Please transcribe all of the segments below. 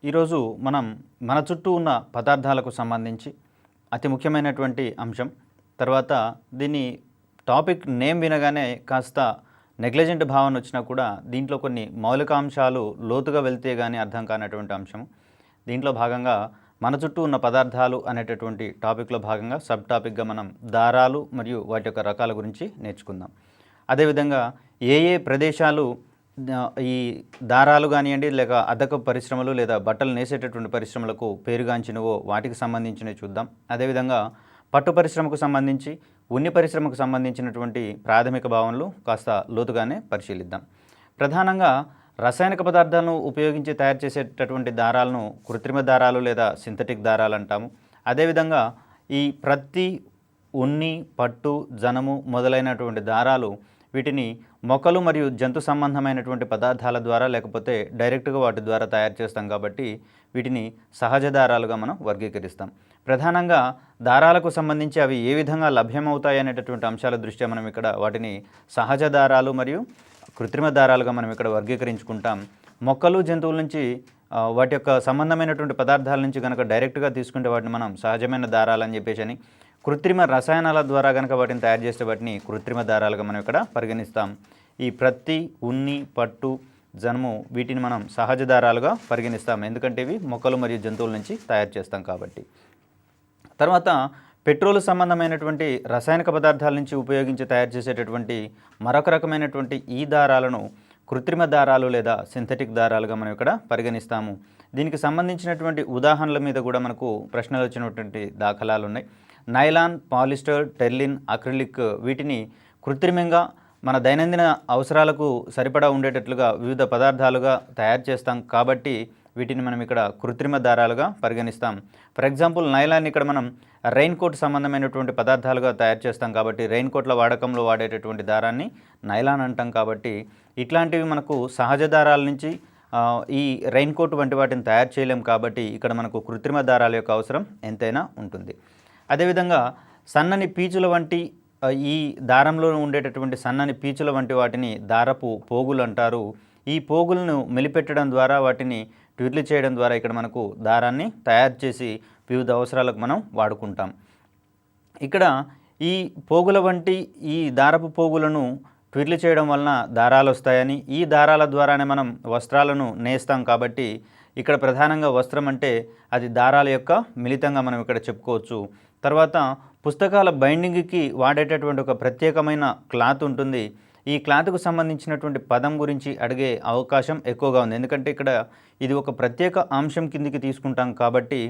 ఈరోజు మనం మన చుట్టూ ఉన్న పదార్థాలకు సంబంధించి అతి ముఖ్యమైనటువంటి అంశం. తర్వాత దీన్ని టాపిక్ నేమ్ వినగానే కాస్త నెగ్లిజెంట్ భావన వచ్చినా కూడా దీంట్లో కొన్ని మౌలికాంశాలు లోతుగా వెళ్తే కానీ అర్థం కానటువంటి అంశం. దీంట్లో భాగంగా మన చుట్టూ ఉన్న పదార్థాలు అనేటటువంటి టాపిక్లో భాగంగా సబ్ టాపిక్గా మనం దారాలు మరియు వాటి యొక్క రకాల గురించి నేర్చుకుందాం. అదేవిధంగా ఏ ఏ ప్రదేశాలు ఈ దారాలు కానివ్వండి, లేక అద్దకపు పరిశ్రమలు లేదా బట్టలు నేసేటటువంటి పరిశ్రమలకు పేరుగాంచినవో వాటికి సంబంధించినవి చూద్దాం. అదేవిధంగా పట్టు పరిశ్రమకు సంబంధించి, ఉన్ని పరిశ్రమకు సంబంధించినటువంటి ప్రాథమిక భావనలు కాస్త లోతుగానే పరిశీలిద్దాం. ప్రధానంగా రసాయనిక పదార్థాలను ఉపయోగించి తయారు చేసేటటువంటి దారాలను కృత్రిమ దారాలు లేదా సింథటిక్ దారాలు అంటాము. అదేవిధంగా ఈ ప్రత్తి, ఉన్ని, పట్టు, జనము మొదలైనటువంటి దారాలు వీటిని మొక్కలు మరియు జంతు సంబంధమైనటువంటి పదార్థాల ద్వారా లేకపోతే డైరెక్ట్గా వాటి ద్వారా తయారు చేస్తాం కాబట్టి వీటిని సహజ దారాలుగా మనం వర్గీకరిస్తాం. ప్రధానంగా దారాలకు సంబంధించి అవి ఏ విధంగా లభ్యమవుతాయి అనేటటువంటి అంశాల దృష్ట్యా మనం ఇక్కడ వాటిని సహజ దారాలు మరియు కృత్రిమ దారాలుగా మనం ఇక్కడ వర్గీకరించుకుంటాం. మొక్కలు, జంతువుల నుంచి వాటి యొక్క సంబంధమైనటువంటి పదార్థాల నుంచి కనుక డైరెక్ట్గా తీసుకుంటే వాటిని మనం సహజమైన దారాలు అని చెప్పేసి అని, కృత్రిమ రసాయనాల ద్వారా కనుక వాటిని తయారు చేసే వాటిని కృత్రిమ దారాలుగా మనం ఇక్కడ పరిగణిస్తాం. ఈ ప్రత్తి, ఉన్ని, పట్టు, జనుము వీటిని మనం సహజ దారాలుగా పరిగణిస్తాం. ఎందుకంటే ఇవి మొక్కలు మరియు జంతువుల నుంచి తయారు చేస్తాం కాబట్టి. తర్వాత పెట్రోల్ సంబంధమైనటువంటి రసాయనిక పదార్థాల నుంచి ఉపయోగించి తయారు చేసేటటువంటి మరొక రకమైనటువంటి ఈ దారాలను కృత్రిమ దారాలు లేదా సింథటిక్ దారాలుగా మనం ఇక్కడ పరిగణిస్తాము. దీనికి సంబంధించినటువంటి ఉదాహరణల మీద కూడా మనకు ప్రశ్నలు వచ్చినటువంటి దాఖలాలు ఉన్నాయి. నైలాన్, పాలిస్టర్, టెర్లిన్, అక్రిలిక్ వీటిని కృత్రిమంగా మన దైనందిన అవసరాలకు సరిపడా ఉండేటట్లుగా వివిధ పదార్థాలుగా తయారు చేస్తాం కాబట్టి వీటిని మనం ఇక్కడ కృత్రిమ దారాలుగా పరిగణిస్తాం. ఫర్ ఎగ్జాంపుల్ నైలాన్ ఇక్కడ మనం రెయిన్ కోట్ సంబంధమైనటువంటి పదార్థాలుగా తయారు చేస్తాం కాబట్టి రెయిన్ కోట్ల వాడకంలో వాడేటటువంటి దారాన్ని నైలాన్ అంటాం కాబట్టి ఇట్లాంటివి మనకు సహజ దారాల నుంచి ఈ రెయిన్ కోట్ వంటి వాటిని తయారు చేయలేం కాబట్టి ఇక్కడ మనకు కృత్రిమ దారాల యొక్క అవసరం ఎంతైనా ఉంటుంది. అదేవిధంగా సన్నని పీచుల వంటి ఈ దారంలో ఉండేటటువంటి సన్నని పీచుల వంటి వాటిని దారపు పోగులు అంటారు. ఈ పోగులను మెలిపెట్టడం ద్వారా వాటిని ట్విర్లు చేయడం ద్వారా ఇక్కడ మనకు దారాన్ని తయారు చేసి వివిధ అవసరాలకు మనం వాడుకుంటాం. ఇక్కడ ఈ పోగుల వంటి ఈ దారపు పోగులను ట్విర్లు చేయడం వలన దారాలు వస్తాయని, ఈ దారాల ద్వారానే మనం వస్త్రాలను నేస్తాం కాబట్టి ఇక్కడ ప్రధానంగా వస్త్రం అంటే అది దారాల యొక్క మిళితంగా మనం ఇక్కడ చెప్పుకోవచ్చు. తర్వాత పుస్తకాల బైండింగ్కి వాడేటటువంటి ఒక ప్రత్యేకమైన క్లాత్ ఉంటుంది. ఈ క్లాత్కు సంబంధించినటువంటి పదం గురించి అడిగే అవకాశం ఎక్కువగా ఉంది. ఎందుకంటే ఇక్కడ ఇది ఒక ప్రత్యేక అంశం కిందికి తీసుకుంటాం కాబట్టి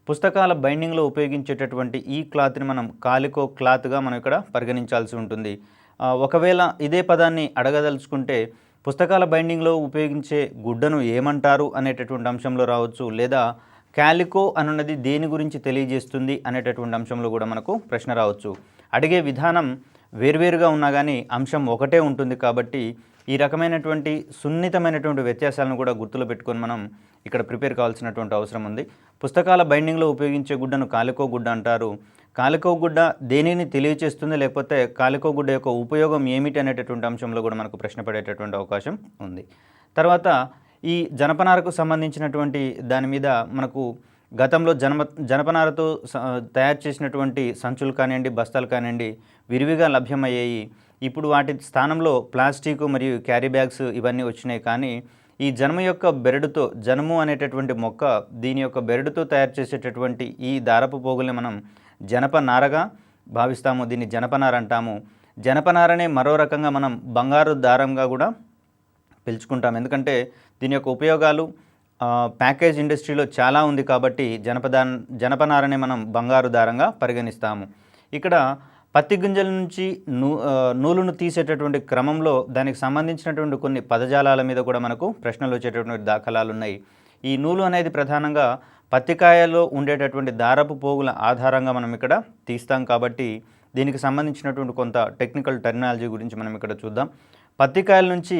పుస్తకాల బైండింగ్లో ఉపయోగించేటటువంటి ఈ క్లాత్ని మనం కాలికో క్లాత్గా మనం ఇక్కడ పరిగణించాల్సి ఉంటుంది. ఒకవేళ ఇదే పదాన్ని అడగదలుచుకుంటే పుస్తకాల బైండింగ్లో ఉపయోగించే గుడ్డను ఏమంటారు అనేటటువంటి అంశంలో రావచ్చు, లేదా క్యాలికో అనున్నది దేని గురించి తెలియజేస్తుంది అనేటటువంటి అంశంలో కూడా మనకు ప్రశ్న రావచ్చు. అడిగే విధానం వేర్వేరుగా ఉన్నా కానీ అంశం ఒకటే ఉంటుంది కాబట్టి ఈ రకమైనటువంటి సున్నితమైనటువంటి వ్యత్యాసాలను కూడా గుర్తులో పెట్టుకొని మనం ఇక్కడ ప్రిపేర్ కావాల్సినటువంటి అవసరం ఉంది. పుస్తకాల బైండింగ్లో ఉపయోగించే గుడ్డను కాలికో గుడ్డ అంటారు. కాలికో గుడ్డ దేనిని తెలియచేస్తుంది, లేకపోతే కాలికో గుడ్డ యొక్క ఉపయోగం ఏమిటి అనేటటువంటి అంశంలో కూడా మనకు ప్రశ్న పడేటటువంటి అవకాశం ఉంది. తర్వాత ఈ జనపనారకు సంబంధించినటువంటి దాని మీద మనకు గతంలో జనపనారతో తయారు చేసినటువంటి సంచులు కానివ్వండి, బస్తాలు కానివ్వండి విరివిగా లభ్యమయ్యాయి. ఇప్పుడు వాటి స్థానంలో ప్లాస్టిక్ మరియు క్యారీ బ్యాగ్స్ ఇవన్నీ వచ్చినాయి. కానీ ఈ జనము యొక్క బెరడుతో, జనము అనేటటువంటి మొక్క దీని యొక్క బెరడుతో తయారు చేసేటటువంటి ఈ దారపు పోగుల్ని మనం జనపనారగా భావిస్తాము. దీన్ని జనపనార అంటాము. జనపనారనే మరో రకంగా మనం బంగారు దారంగా కూడా పిలుచుకుంటాం. ఎందుకంటే దీని యొక్క ఉపయోగాలు ప్యాకేజ్ ఇండస్ట్రీలో చాలా ఉంది కాబట్టి జనపనారనే మనం బంగారు దారంగా పరిగణిస్తాము. ఇక్కడ పత్తి గింజల నుంచి నూలును తీసేటటువంటి క్రమంలో దానికి సంబంధించినటువంటి కొన్ని పదజాలాల మీద కూడా మనకు ప్రశ్నలు వచ్చేటటువంటి దాఖలాలు ఉన్నాయి. ఈ నూలు అనేది ప్రధానంగా పత్తికాయలో ఉండేటటువంటి దారపు పోగుల ఆధారంగా మనం ఇక్కడ తీస్తాం కాబట్టి దీనికి సంబంధించినటువంటి కొంత టెక్నికల్ టెర్మినాలజీ గురించి మనం ఇక్కడ చూద్దాం. పత్తికాయల నుంచి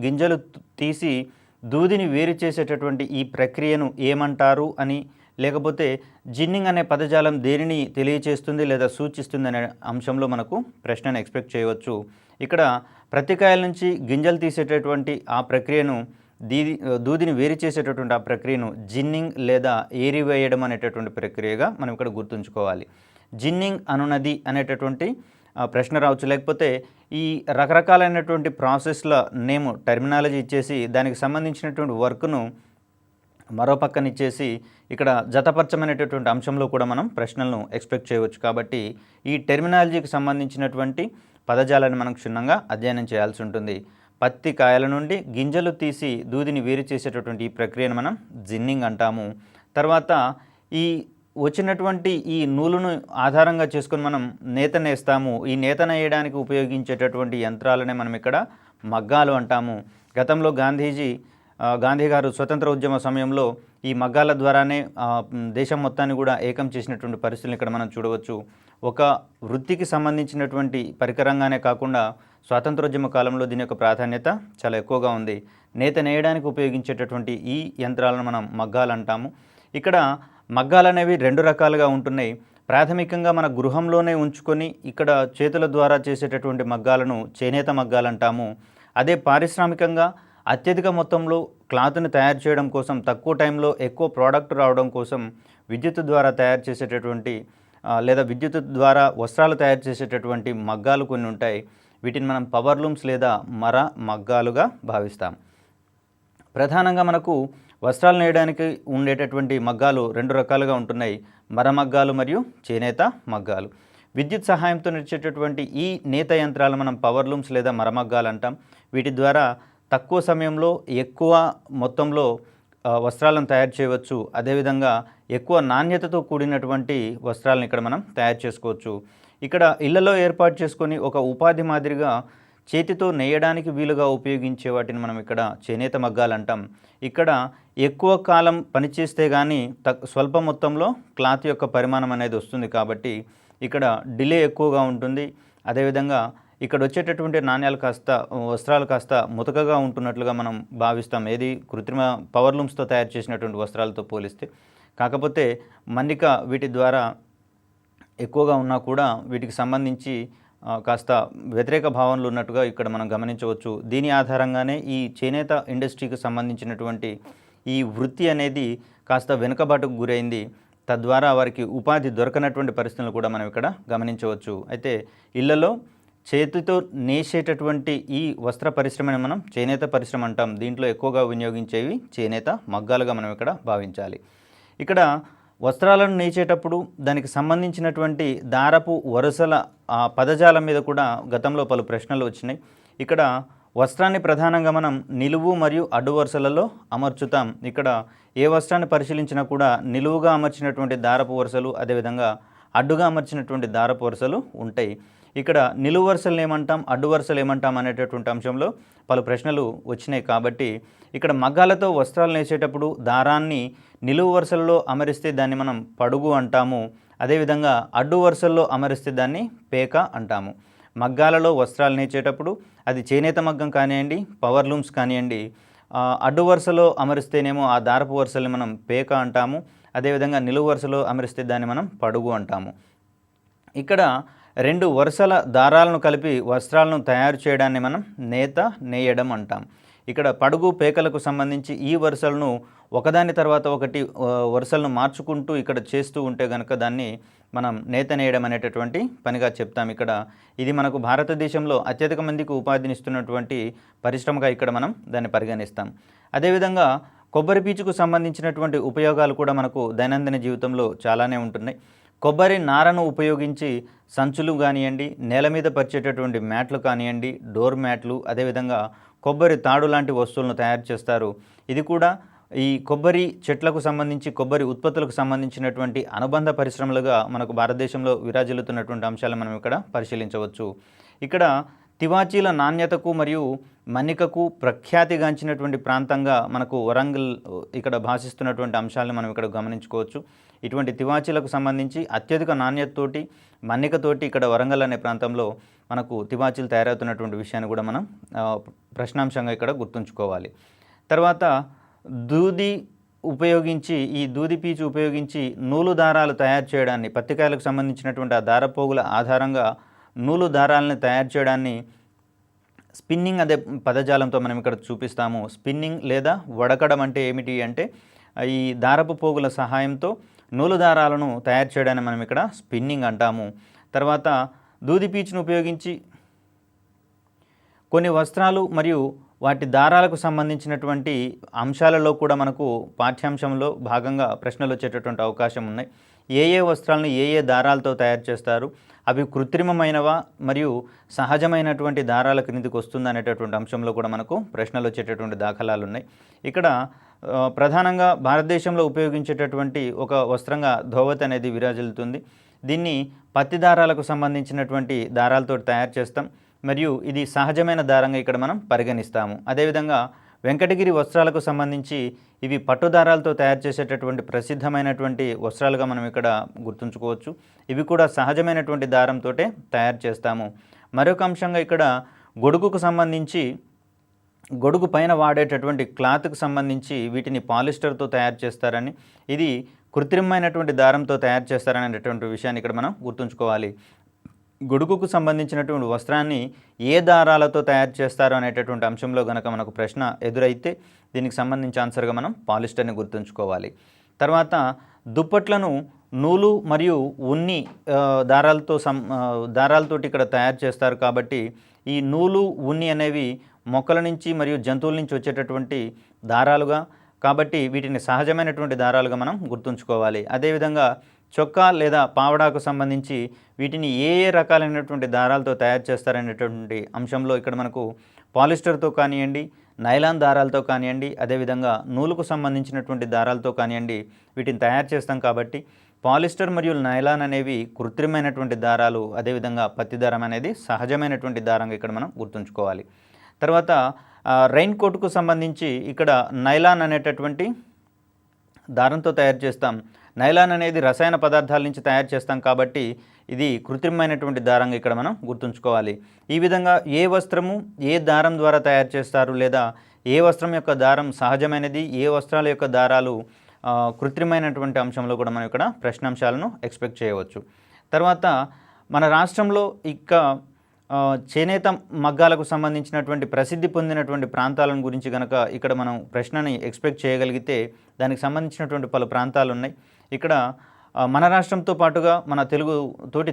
గింజలు తీసి దూదిని వేరు చేసేటటువంటి ఈ ప్రక్రియను ఏమంటారు అని, లేకపోతే జిన్నింగ్ అనే పదజాలం దేనిని తెలియచేస్తుంది లేదా సూచిస్తుంది అనే అంశంలో మనకు ప్రశ్నను ఎక్స్పెక్ట్ చేయవచ్చు. ఇక్కడ పత్తికాయల నుంచి గింజలు తీసేటటువంటి ఆ ప్రక్రియను దూదిని వేరు చేసేటటువంటి ఆ ప్రక్రియను జిన్నింగ్ లేదా ఏరివేయడం అనేటటువంటి ప్రక్రియగా మనం ఇక్కడ గుర్తుంచుకోవాలి. జిన్నింగ్ అనునది అనేటటువంటి ప్రశ్న రావచ్చు. లేకపోతే ఈ రకరకాలైనటువంటి ప్రాసెస్ల నేమ్ టెర్మినాలజీ ఇచ్చేసి దానికి సంబంధించినటువంటి వర్క్ను మరో పక్కన ఇచ్చేసి ఇక్కడ జతపరచమనేటటువంటి అంశంలో కూడా మనం ప్రశ్నలను ఎక్స్పెక్ట్ చేయవచ్చు. కాబట్టి ఈ టెర్మినాలజీకి సంబంధించినటువంటి పదజాలాన్ని మనం క్షుణ్ణంగా అధ్యయనం చేయాల్సి ఉంటుంది. పత్తి కాయల నుండి గింజలు తీసి దూదిని వేరు చేసేటటువంటి ఈ ప్రక్రియను మనం జిన్నింగ్ అంటాము. తర్వాత ఈ వచ్చినటువంటి ఈ నూలును ఆధారంగా చేసుకొని మనం నేత నేస్తాము. ఈ నేత నేయడానికి ఉపయోగించేటటువంటి యంత్రాలనే మనం ఇక్కడ మగ్గాలు అంటాము. గతంలో గాంధీ గారు స్వతంత్ర ఉద్యమ సమయంలో ఈ మగ్గాల ద్వారానే దేశం మొత్తాన్ని కూడా ఏకం చేసినటువంటి పరిస్థితులను ఇక్కడ మనం చూడవచ్చు. ఒక వృత్తికి సంబంధించినటువంటి పరికరంగానే కాకుండా స్వాతంత్రోద్యమ కాలంలో దీని యొక్క ప్రాధాన్యత చాలా ఎక్కువగా ఉంది. నేత నేయడానికి ఉపయోగించేటటువంటి ఈ యంత్రాలను మనం మగ్గాలు అంటాము. ఇక్కడ మగ్గాలు అనేవి రెండు రకాలుగా ఉంటున్నాయి. ప్రాథమికంగా మన గృహంలోనే ఉంచుకొని ఇక్కడ చేతుల ద్వారా చేసేటటువంటి మగ్గాలను చేనేత మగ్గాలు అంటాము. అదే పారిశ్రామికంగా అత్యధిక మొత్తంలో క్లాత్ని తయారు చేయడం కోసం, తక్కువ టైంలో ఎక్కువ ప్రోడక్ట్ రావడం కోసం విద్యుత్ ద్వారా తయారు చేసేటటువంటి లేదా విద్యుత్ ద్వారా వస్త్రాలు తయారు చేసేటటువంటి మగ్గాలు కొన్ని ఉంటాయి. వీటిని మనం పవర్ లూమ్స్ లేదా మర మగ్గాలుగా భావిస్తాం. ప్రధానంగా మనకు వస్త్రాలు నేయడానికి ఉండేటటువంటి మగ్గాలు రెండు రకాలుగా ఉంటున్నాయి. మర మగ్గాలు మరియు చేనేత మగ్గాలు. విద్యుత్ సహాయంతో నడిచేటటువంటి ఈ నేత యంత్రాలు మనం పవర్ లూమ్స్ లేదా మరమగ్గాలు అంటాం. వీటి ద్వారా తక్కువ సమయంలో ఎక్కువ మొత్తంలో వస్త్రాలను తయారు చేయవచ్చు. అదేవిధంగా ఎక్కువ నాణ్యతతో కూడినటువంటి వస్త్రాలను ఇక్కడ మనం తయారు చేసుకోవచ్చు. ఇక్కడ ఇళ్లలో ఏర్పాటు చేసుకొని ఒక ఉపాధి మాదిరిగా చేతితో నేయడానికి వీలుగా ఉపయోగించే వాటిని మనం ఇక్కడ చేనేత మగ్గాలు అంటాం. ఇక్కడ ఎక్కువ కాలం పనిచేస్తే కానీ స్వల్ప మొత్తంలో క్లాత్ యొక్క పరిమాణం అనేది వస్తుంది. కాబట్టి ఇక్కడ డిలే ఎక్కువగా ఉంటుంది. అదేవిధంగా ఇక్కడ వచ్చేటటువంటి నాణ్యాలు వస్త్రాలు కాస్త ముతకగా ఉంటున్నట్లుగా మనం భావిస్తాం, ఏది కృత్రిమ పవర్ లూమ్స్తో తయారు చేసినటువంటి వస్త్రాలతో పోలిస్తే. కాకపోతే మన్నిక వీటి ద్వారా ఎక్కువగా ఉన్నా కూడా వీటికి సంబంధించి కాస్త వ్యతిరేక భావనలు ఉన్నట్టుగా ఇక్కడ మనం గమనించవచ్చు. దీని ఆధారంగానే ఈ చేనేత ఇండస్ట్రీకి సంబంధించినటువంటి ఈ వృత్తి అనేది కాస్త వెనుకబాటుకు గురైంది. తద్వారా వారికి ఉపాధి దొరకనటువంటి పరిస్థితులు కూడా మనం ఇక్కడ గమనించవచ్చు. అయితే ఇళ్లలో చేతితో నేసేటటువంటి ఈ వస్త్ర పరిశ్రమని మనం చేనేత పరిశ్రమ అంటాం. దీంట్లో ఎక్కువగా వినియోగించేవి చేనేత మగ్గాలుగా మనం ఇక్కడ భావించాలి. ఇక్కడ వస్త్రాలను నేచేటప్పుడు దానికి సంబంధించినటువంటి దారపు వరుసల పదజాలం మీద కూడా గతంలో పలు ప్రశ్నలు వచ్చినాయి. ఇక్కడ వస్త్రాన్ని ప్రధానంగా మనం నిలువు మరియు అడ్డు వరుసలలో అమర్చుతాం. ఇక్కడ ఏ వస్త్రాన్ని పరిశీలించినా కూడా నిలువుగా అమర్చినటువంటి దారపు వరుసలు, అదేవిధంగా అడ్డుగా అమర్చినటువంటి దారపు వరుసలు ఉంటాయి. ఇక్కడ నిలువు వరుసలు ఏమంటాం, అడ్డు వరుసలు ఏమంటాం అనేటటువంటి అంశంలో పలు ప్రశ్నలు వచ్చినాయి. కాబట్టి ఇక్కడ మగ్గాలతో వస్త్రాలు నేసేటప్పుడు దారాన్ని నిలువు వరుసల్లో అమరిస్తే దాన్ని మనం పడుగు అంటాము. అదేవిధంగా అడ్డు వరుసల్లో అమరిస్తే దాన్ని పేక అంటాము. మగ్గాలలో వస్త్రాలు నేర్చేటప్పుడు అది చేనేత మగ్గం కానివ్వండి, పవర్ లూమ్స్ కానివ్వండి, అడ్డు వరుసలో అమరిస్తేనేమో ఆ దారపు వరుసల్ని మనం పేక అంటాము. అదేవిధంగా నిలువు వరుసలో అమరిస్తే దాన్ని మనం పడుగు అంటాము. ఇక్కడ రెండు వరుసల దారాలను కలిపి వస్త్రాలను తయారు చేయడాన్ని మనం నేత నేయడం అంటాం. ఇక్కడ పడుగు పేకలకు సంబంధించి ఈ వరుసలను ఒకదాని తర్వాత ఒకటి వరుసలను మార్చుకుంటూ ఇక్కడ చేస్తూ ఉంటే కనుక దాన్ని మనం నేత నేయడం అనేటటువంటి పనిగా చెప్తాం. ఇక్కడ ఇది మనకు భారతదేశంలో అత్యధిక మందికి ఉపాధినిస్తున్నటువంటి పరిశ్రమగా ఇక్కడ మనం దాన్ని పరిగణిస్తాం. అదేవిధంగా కొబ్బరి పీచుకు సంబంధించినటువంటి ఉపయోగాలు కూడా మనకు దైనందిన జీవితంలో చాలానే ఉంటున్నాయి. కొబ్బరి నారను ఉపయోగించి సంచులు కానివ్వండి, నేల మీద పరిచేటటువంటి మ్యాట్లు కానివ్వండి, డోర్ మ్యాట్లు, అదేవిధంగా కొబ్బరి తాడు లాంటి వస్తువులను తయారు చేస్తారు. ఇది కూడా ఈ కొబ్బరి చెట్లకు సంబంధించి కొబ్బరి ఉత్పత్తులకు సంబంధించినటువంటి అనుబంధ పరిశ్రమలుగా మనకు భారతదేశంలో విరాజిల్లుతున్నటువంటి అంశాలను మనం ఇక్కడ పరిశీలించవచ్చు. ఇక్కడ తివాచీల నాణ్యతకు మరియు మన్నికకు ప్రఖ్యాతిగాంచినటువంటి ప్రాంతంగా మనకు వరంగల్ ఇక్కడ భాషిస్తున్నటువంటి అంశాలను మనం ఇక్కడ గమనించుకోవచ్చు. ఇటువంటి తివాచీలకు సంబంధించి అత్యధిక నాణ్యతతోటి మన్నికతోటి ఇక్కడ వరంగల్ అనే ప్రాంతంలో మనకు తివాచీలు తయారవుతున్నటువంటి విషయాన్ని కూడా మనం ప్రశ్నాంశంగా ఇక్కడ గుర్తుంచుకోవాలి. తర్వాత ఈ దూది పీచు ఉపయోగించి నూలు దారాలు తయారు చేయడాన్ని, పత్తికాయలకు సంబంధించినటువంటి ఆ దారపోగుల ఆధారంగా నూలు దారాలని తయారు చేయడాన్ని స్పిన్నింగ్ అదే పదజాలంతో మనం ఇక్కడ చూపిస్తాము. స్పిన్నింగ్ లేదా వడకడం అంటే ఏమిటి అంటే ఈ దారపు పోగుల సహాయంతో నూలు దారాలను తయారు చేయడాన్ని మనం ఇక్కడ స్పిన్నింగ్ అంటాము. తర్వాత దూది పీచును ఉపయోగించి కొన్ని వస్త్రాలు మరియు వాటి దారాలకు సంబంధించినటువంటి అంశాలలో కూడా మనకు పాఠ్యాంశంలో భాగంగా ప్రశ్నలు వచ్చేటటువంటి అవకాశం ఉన్నాయి. ఏ ఏ వస్త్రాలను ఏ ఏ దారాలతో తయారు చేస్తారు, అవి కృత్రిమమైనవా మరియు సహజమైనటువంటి దారాల క్రిందికి వస్తుందా అనేటటువంటి అంశంలో కూడా మనకు ప్రశ్నలు వచ్చేటటువంటి దాఖలాలు ఉన్నాయి. ఇక్కడ ప్రధానంగా భారతదేశంలో ఉపయోగించేటటువంటి ఒక వస్త్రంగా ధోవత్ అనేది విరాజిల్లుతుంది. దీన్ని పత్తి దారాలకు సంబంధించినటువంటి దారాలతో తయారు చేస్తాం మరియు ఇది సహజమైన దారంగా ఇక్కడ మనం పరిగణిస్తాము. అదేవిధంగా వెంకటగిరి వస్త్రాలకు సంబంధించి ఇవి పట్టు దారాలతో తయారు చేసేటటువంటి ప్రసిద్ధమైనటువంటి వస్త్రాలుగా మనం ఇక్కడ గుర్తుంచుకోవచ్చు. ఇవి కూడా సహజమైనటువంటి దారంతో తయారు చేస్తాము. మరొక అంశంగా ఇక్కడ గొడుగుకు సంబంధించి గొడుగు పైన వాడేటటువంటి క్లాత్కు సంబంధించి వీటిని పాలిస్టర్తో తయారు చేస్తారని, ఇది కృత్రిమమైనటువంటి దారంతో తయారు చేస్తారనేటువంటి విషయాన్ని ఇక్కడ మనం గుర్తుంచుకోవాలి. గొడుగుకు సంబంధించినటువంటి వస్త్రాన్ని ఏ దారాలతో తయారు చేస్తారు అనేటటువంటి అంశంలో కనుక మనకు ప్రశ్న ఎదురైతే దీనికి సంబంధించి ఆన్సర్గా మనం పాలిస్టర్ని గుర్తుంచుకోవాలి. తర్వాత దుప్పట్లను నూలు మరియు ఉన్ని దారాలతోటి ఇక్కడ తయారు చేస్తారు కాబట్టి ఈ నూలు ఉన్ని అనేవి మొక్కల నుంచి మరియు జంతువుల నుంచి వచ్చేటటువంటి దారాలుగా, కాబట్టి వీటిని సహజమైనటువంటి దారాలుగా మనం గుర్తుంచుకోవాలి. అదేవిధంగా చొక్కా లేదా పావడాకు సంబంధించి వీటిని ఏ ఏ రకాలైనటువంటి దారాలతో తయారు చేస్తారనేటువంటి అంశంలో ఇక్కడ మనకు పాలిస్టర్తో కానివ్వండి, నైలాన్ దారాలతో కానివ్వండి, అదేవిధంగా నూలుకు సంబంధించినటువంటి దారాలతో కానివ్వండి వీటిని తయారు చేస్తాం కాబట్టి పాలిస్టర్ మరియు నైలాన్ అనేవి కృత్రిమైనటువంటి దారాలు, అదేవిధంగా పత్తి దారం అనేది సహజమైనటువంటి దారంగా ఇక్కడ మనం గుర్తుంచుకోవాలి. తర్వాత రెయిన్ కోట్కు సంబంధించి ఇక్కడ నైలాన్ అనేటటువంటి దారంతో తయారు చేస్తాం. నైలాన్ అనేది రసాయన పదార్థాల నుంచి తయారు చేస్తాం కాబట్టి ఇది కృత్రిమమైనటువంటి దారంగా ఇక్కడ మనం గుర్తుంచుకోవాలి. ఈ విధంగా ఏ వస్త్రము ఏ దారం ద్వారా తయారు చేస్తారు లేదా ఏ వస్త్రం యొక్క దారం సహజమైనది, ఏ వస్త్రాల యొక్క దారాలు కృత్రిమైనటువంటి అంశంలో కూడా మనం ఇక్కడ ప్రశ్నాంశాలను ఎక్స్పెక్ట్ చేయవచ్చు. తర్వాత మన రాష్ట్రంలో చేనేత మగ్గాలకు సంబంధించినటువంటి ప్రసిద్ధి పొందినటువంటి ప్రాంతాలను గురించి కనుక ఇక్కడ మనం ప్రశ్నని ఎక్స్పెక్ట్ చేయగలిగితే దానికి సంబంధించినటువంటి పలు ప్రాంతాలు ఉన్నాయి. ఇక్కడ మన రాష్ట్రంతో పాటుగా మన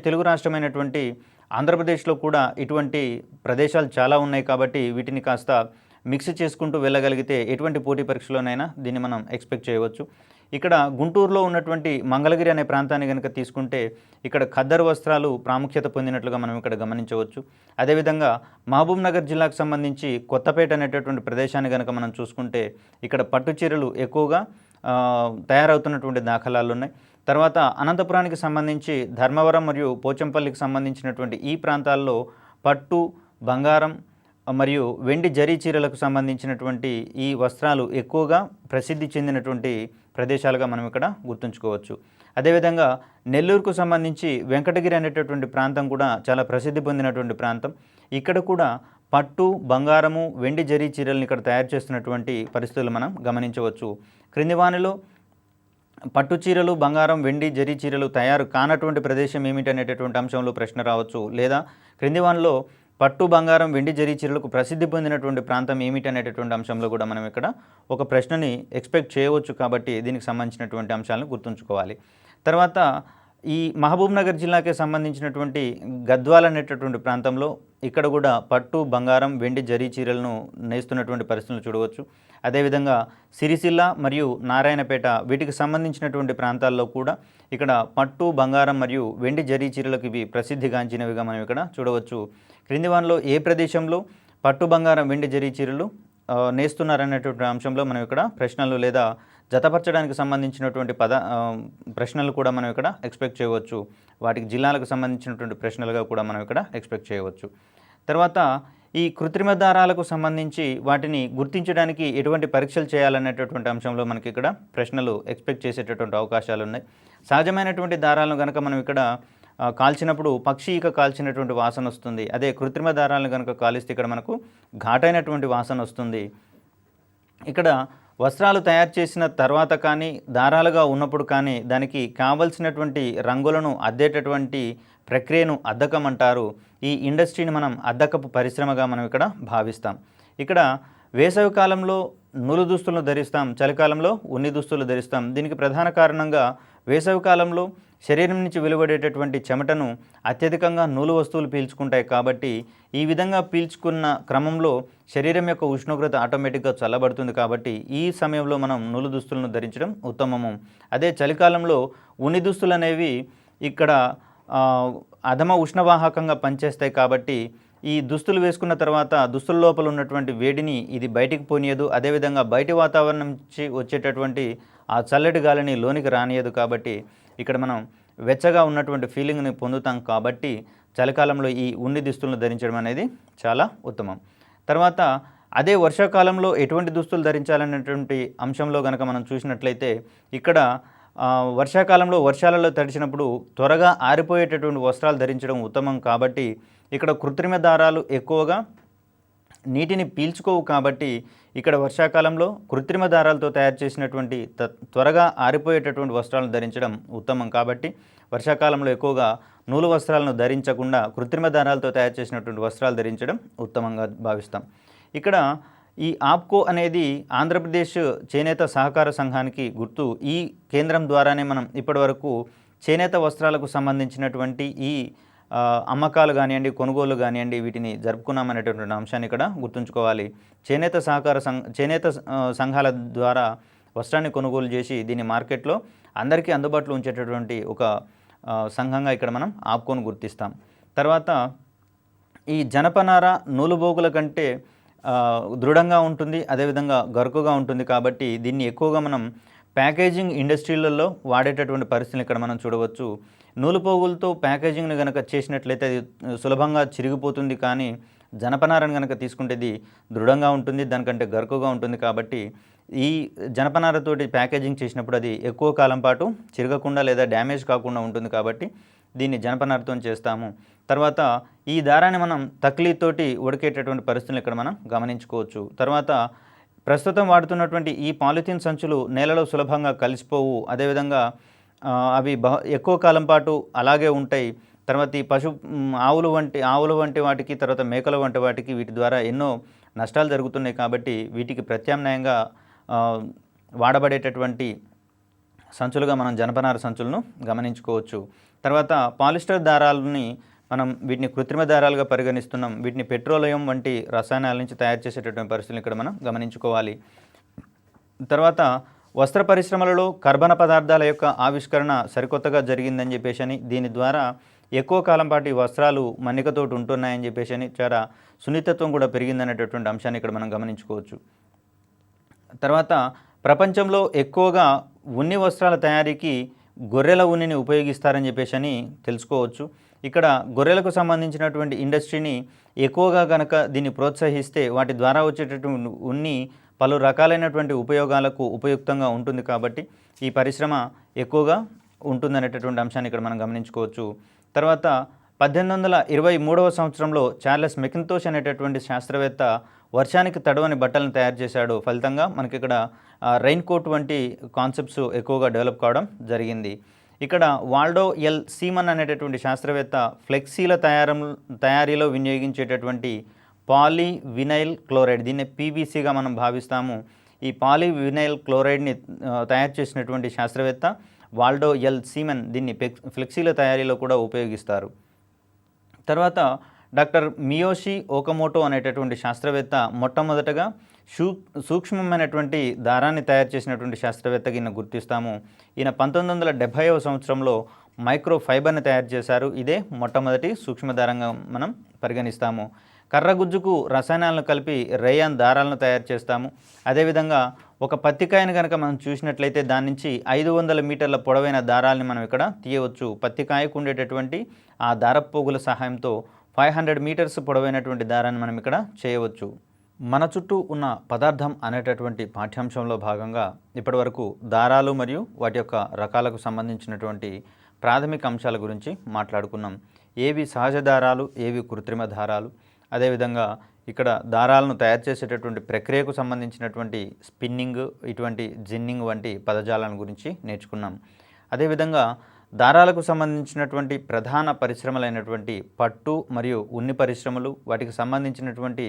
తెలుగు రాష్ట్రమైనటువంటి ఆంధ్రప్రదేశ్లో కూడా ఇటువంటి ప్రదేశాలు చాలా ఉన్నాయి కాబట్టి వీటిని కాస్త మిక్స్ చేసుకుంటూ వెళ్ళగలిగితే ఎటువంటి పోటీ పరీక్షలోనైనా దీన్ని మనం ఎక్స్పెక్ట్ చేయవచ్చు. ఇక్కడ గుంటూరులో ఉన్నటువంటి మంగళగిరి అనే ప్రాంతాన్ని కనుక తీసుకుంటే ఇక్కడ ఖద్దరు వస్త్రాలు ప్రాముఖ్యత పొందినట్లుగా మనం ఇక్కడ గమనించవచ్చు. అదేవిధంగా మహబూబ్ నగర్ జిల్లాకు సంబంధించి కొత్తపేట అనేటటువంటి ప్రదేశాన్ని కనుక మనం చూసుకుంటే ఇక్కడ పట్టు చీరలు ఎక్కువగా తయారవుతున్నటువంటి దాఖలాలు ఉన్నాయి. తర్వాత అనంతపురానికి సంబంధించి ధర్మవరం మరియు పోచంపల్లికి సంబంధించినటువంటి ఈ ప్రాంతాల్లో పట్టు, బంగారం మరియు వెండి జరీ చీరలకు సంబంధించినటువంటి ఈ వస్త్రాలు ఎక్కువగా ప్రసిద్ధి చెందినటువంటి ప్రదేశాలుగా మనం ఇక్కడ గుర్తుంచుకోవచ్చు. అదేవిధంగా నెల్లూరుకు సంబంధించి వెంకటగిరి అనేటటువంటి ప్రాంతం కూడా చాలా ప్రసిద్ధి పొందినటువంటి ప్రాంతం. ఇక్కడ కూడా పట్టు, బంగారము, వెండి జరీ చీరలను ఇక్కడ తయారు చేస్తున్నటువంటి పరిస్థితులు మనం గమనించవచ్చు. క్రింది వానిలో పట్టు చీరలు, బంగారం, వెండి జరీ చీరలు తయారు కానటువంటి ప్రదేశం ఏమిటి అనేటటువంటి అంశంలో ప్రశ్న రావచ్చు. లేదా క్రింది వానిలో పట్టు, బంగారం, వెండి జరీ చీరలకు ప్రసిద్ధి పొందినటువంటి ప్రాంతం ఏమిటి అనేటటువంటి అంశంలో కూడా మనం ఇక్కడ ఒక ప్రశ్నని ఎక్స్పెక్ట్ చేయవచ్చు. కాబట్టి దీనికి సంబంధించినటువంటి అంశాలను గుర్తుంచుకోవాలి. తర్వాత ఈ మహబూబ్ నగర్ జిల్లాకి సంబంధించినటువంటి గద్వాల్ అనేటటువంటి ప్రాంతంలో ఇక్కడ కూడా పట్టు, బంగారం, వెండి జరీ చీరలను నేస్తున్నటువంటి పరిస్థితులు చూడవచ్చు. అదేవిధంగా సిరిసిల్ల మరియు నారాయణపేట వీటికి సంబంధించినటువంటి ప్రాంతాల్లో కూడా ఇక్కడ పట్టు, బంగారం మరియు వెండి జరీ చీరలకు ఇవి ప్రసిద్ధిగాంచినవిగా మనం ఇక్కడ చూడవచ్చు. క్రింది వానిలో ఏ ప్రదేశంలో పట్టు, బంగారం, వెండి జరీ చీరలు నేస్తున్నారనేటువంటి అంశంలో మనం ఇక్కడ ప్రశ్నలు లేదా జతపరచడానికి సంబంధించినటువంటి ప్రశ్నలు కూడా మనం ఇక్కడ ఎక్స్పెక్ట్ చేయవచ్చు. వాటికి జిల్లాలకు సంబంధించినటువంటి ప్రశ్నలుగా కూడా మనం ఇక్కడ ఎక్స్పెక్ట్ చేయవచ్చు. తర్వాత ఈ కృత్రిమ దారాలకు సంబంధించి వాటిని గుర్తించడానికి ఎటువంటి పరీక్షలు చేయాలనేటటువంటి అంశంలో మనకి ఇక్కడ ప్రశ్నలు ఎక్స్పెక్ట్ చేసేటటువంటి అవకాశాలు ఉన్నాయి. సహజమైనటువంటి దారాలను కనుక మనం ఇక్కడ కాల్చినప్పుడు పక్షి ఈక కాల్చినటువంటి వాసన వస్తుంది. అదే కృత్రిమ దారాలను కనుక కాలిస్తే ఇక్కడ మనకు ఘాటైనటువంటి వాసన వస్తుంది. ఇక్కడ వస్త్రాలు తయారు చేసిన తర్వాత కానీ దారాలుగా ఉన్నప్పుడు కానీ దానికి కావలసినటువంటి రంగులను అద్దేటటువంటి ప్రక్రియను అద్దకం అంటారు. ఈ ఇండస్ట్రీని మనం అద్దకపు పరిశ్రమగా మనం ఇక్కడ భావిస్తాం. ఇక్కడ వేసవి కాలంలో నూలు దుస్తులను ధరిస్తాం, చలికాలంలో ఉన్ని దుస్తులు ధరిస్తాం. దీనికి ప్రధాన కారణంగా వేసవి కాలంలో శరీరం నుంచి వెలువడేటటువంటి చెమటను అత్యధికంగా నూలు వస్తువులు పీల్చుకుంటాయి కాబట్టి ఈ విధంగా పీల్చుకున్న క్రమంలో శరీరం యొక్క ఉష్ణోగ్రత ఆటోమేటిక్గా చల్లబడుతుంది కాబట్టి ఈ సమయంలో మనం నూలు దుస్తులను ధరించడం ఉత్తమము. అదే చలికాలంలో ఉన్ని దుస్తులు అనేవి ఇక్కడ అధమ ఉష్ణవాహకంగా పనిచేస్తాయి కాబట్టి ఈ దుస్తులు వేసుకున్న తర్వాత దుస్తుల లోపల ఉన్నటువంటి వేడిని ఇది బయటికి పోనీయదు. అదేవిధంగా బయటి వాతావరణం నుంచి వచ్చేటటువంటి ఆ చల్లటి గాలిని లోనికి రానియదు కాబట్టి ఇక్కడ మనం వెచ్చగా ఉన్నటువంటి ఫీలింగ్ని పొందుతాం కాబట్టి చలికాలంలో ఈ ఉన్ని దుస్తులను ధరించడం అనేది చాలా ఉత్తమం. తర్వాత అదే వర్షాకాలంలో ఎటువంటి దుస్తులు ధరించాలనేటువంటి అంశంలో కనుక మనం చూసినట్లయితే ఇక్కడ వర్షాకాలంలో వర్షాలలో తడిచినప్పుడు త్వరగా ఆరిపోయేటటువంటి వస్త్రాలు ధరించడం ఉత్తమం కాబట్టి ఇక్కడ కృత్రిమ దారాలు ఎక్కువగా నీటిని పీల్చుకోవు కాబట్టి ఇక్కడ వర్షాకాలంలో కృత్రిమ దారాలతో తయారు చేసినటువంటి త్వరగా ఆరిపోయేటటువంటి వస్త్రాలను ధరించడం ఉత్తమం కాబట్టి వర్షాకాలంలో ఎక్కువగా నూలు వస్త్రాలను ధరించకుండా కృత్రిమ దారాలతో తయారు చేసినటువంటి వస్త్రాలు ధరించడం ఉత్తమంగా భావిస్తాం. ఇక్కడ ఈ ఆప్కో అనేది ఆంధ్రప్రదేశ్ చేనేత సహకార సంఘానికి గుర్తు. ఈ కేంద్రం ద్వారానే మనం ఇప్పటివరకు చేనేత వస్త్రాలకు సంబంధించినటువంటి ఈ అమ్మకాలు కానివ్వండి, కొనుగోలు కానివ్వండి వీటిని జరుపుకున్నామనేటటువంటి అంశాన్ని ఇక్కడ గుర్తుంచుకోవాలి. చేనేత సంఘాల ద్వారా వస్త్రాన్ని కొనుగోలు చేసి దీన్ని మార్కెట్లో అందరికీ అందుబాటులో ఉంచేటటువంటి ఒక సంఘంగా ఇక్కడ మనం ఆప్కోను గుర్తిస్తాం. తర్వాత ఈ జనపనార నూలుబోగుల కంటే దృఢంగా ఉంటుంది, అదేవిధంగా గరుకుగా ఉంటుంది కాబట్టి దీన్ని ఎక్కువగా మనం ప్యాకేజింగ్ ఇండస్ట్రీలలో వాడేటటువంటి పరిస్థితులు ఇక్కడ మనం చూడవచ్చు. నూలుపోగులతో ప్యాకేజింగ్ని కనుక చేసినట్లయితే అది సులభంగా చిరిగిపోతుంది, కానీ జనపనారను కనుక తీసుకుంటేది దృఢంగా ఉంటుంది, దానికంటే గరుకుగా ఉంటుంది కాబట్టి ఈ జనపనారతోటి ప్యాకేజింగ్ చేసినప్పుడు అది ఎక్కువ కాలం పాటు చిరగకుండా లేదా డ్యామేజ్ కాకుండా ఉంటుంది కాబట్టి దీన్ని జనపనారతో చేస్తాము. తర్వాత ఈ దారాన్ని మనం తక్లీతోటి ఉడికేటటువంటి పరిస్థితులు ఇక్కడ మనం గమనించుకోవచ్చు. తర్వాత ప్రస్తుతం వాడుతున్నటువంటి ఈ పాలిథిన్ సంచులు నేలలో సులభంగా కలిసిపోవు, అదేవిధంగా అవి ఎక్కువ కాలం పాటు అలాగే ఉంటాయి. తర్వాత ఈ ఆవులు వంటి వాటికి, తర్వాత మేకల వంటి వాటికి వీటి ద్వారా ఎన్నో నష్టాలు జరుగుతున్నాయి కాబట్టి వీటికి ప్రత్యామ్నాయంగా వాడబడేటటువంటి సంచులుగా మనం జనపనార సంచులను గమనించుకోవచ్చు. తర్వాత పాలిస్టర్ దారాలని మనం వీటిని కృత్రిమ దారాలుగా పరిగణిస్తున్నాం. వీటిని పెట్రోలియం వంటి రసాయనాల నుంచి తయారు చేసేటటువంటి పరిస్థితులు ఇక్కడ మనం గమనించుకోవాలి. తర్వాత వస్త్ర పరిశ్రమలలో కర్బన పదార్థాల యొక్క ఆవిష్కరణ సరికొత్తగా జరిగిందని చెప్పేసి దీని ద్వారా ఎక్కువ కాలం పాటు వస్త్రాలు మన్నికతోటి ఉంటున్నాయని చెప్పేసి చాలా సున్నితత్వం కూడా పెరిగిందనేటటువంటి అంశాన్ని ఇక్కడ మనం గమనించుకోవచ్చు. తర్వాత ప్రపంచంలో ఎక్కువగా ఉన్ని వస్త్రాల తయారీకి గొర్రెల ఉన్నిని ఉపయోగిస్తారని చెప్పేసి తెలుసుకోవచ్చు. ఇక్కడ గొర్రెలకు సంబంధించినటువంటి ఇండస్ట్రీని ఎక్కువగా కనుక దీన్ని ప్రోత్సహిస్తే వాటి ద్వారా వచ్చేటటువంటి ఉన్ని పలు రకాలైనటువంటి ఉపయోగాలకు ఉపయుక్తంగా ఉంటుంది కాబట్టి ఈ పరిశ్రమ ఎక్కువగా ఉంటుందనేటటువంటి అంశాన్ని ఇక్కడ మనం గమనించుకోవచ్చు. తర్వాత 1823వ సంవత్సరంలో చార్లెస్ మెకింతోష్ అనేటటువంటి శాస్త్రవేత్త వర్షానికి తడవని బట్టలను తయారు చేశాడు. ఫలితంగా మనకి ఇక్కడ రెయిన్ కోట్ వంటి కాన్సెప్ట్స్ ఎక్కువగా డెవలప్ కావడం జరిగింది. ఇక్కడ వాల్డో ఎల్ సీమన్ అనేటటువంటి శాస్త్రవేత్త ఫ్లెక్సీల తయారీలో వినియోగించేటటువంటి పాలీవినైల్ క్లోరైడ్, దీన్ని పీవీసీగా మనం భావిస్తాము. ఈ పాలీవినైల్ క్లోరైడ్ని తయారు చేసినటువంటి శాస్త్రవేత్త వాల్డో ఎల్ సీమన్ దీన్ని ఫ్లెక్సీల తయారీలో కూడా ఉపయోగిస్తారు. తర్వాత డాక్టర్ మియోషి ఓకమోటో అనేటటువంటి శాస్త్రవేత్త మొట్టమొదటగా సూక్ష్మమైనటువంటి దారాన్ని తయారు చేసినటువంటి శాస్త్రవేత్తగా ఈయన గుర్తిస్తాము. ఈయన 1970వ సంవత్సరంలో మైక్రో ఫైబర్ని తయారు చేశారు. ఇదే మొట్టమొదటి సూక్ష్మదారంగా మనం పరిగణిస్తాము. కర్రగుజ్జుకు రసాయనాలను కలిపి రేయాన్ దారాలను తయారు చేస్తాము. అదేవిధంగా ఒక పత్తికాయను కనుక మనం చూసినట్లయితే దాని నుంచి 500 మీటర్ల పొడవైన దారాలని మనం ఇక్కడ తీయవచ్చు. పత్తికాయకు ఉండేటటువంటి ఆ దారపోగుల సహాయంతో 500 మీటర్స్ పొడవైనటువంటి దారాన్ని మనం ఇక్కడ చేయవచ్చు. మన చుట్టూ ఉన్న పదార్థం అనేటటువంటి పాఠ్యాంశంలో భాగంగా ఇప్పటివరకు దారాలు మరియు వాటి యొక్క రకాలకు సంబంధించినటువంటి ప్రాథమిక అంశాల గురించి మాట్లాడుకున్నాం. ఏవి సహజ దారాలు, ఏవి కృత్రిమ దారాలు, అదేవిధంగా ఇక్కడ దారాలను తయారు చేసేటటువంటి ప్రక్రియకు సంబంధించినటువంటి స్పిన్నింగ్, ఇటువంటి జిన్నింగ్ వంటి పదజాలం గురించి నేర్చుకున్నాం. అదేవిధంగా దారాలకు సంబంధించినటువంటి ప్రధాన పరిశ్రమలైనటువంటి పట్టు మరియు ఉన్ని పరిశ్రమలు, వాటికి సంబంధించినటువంటి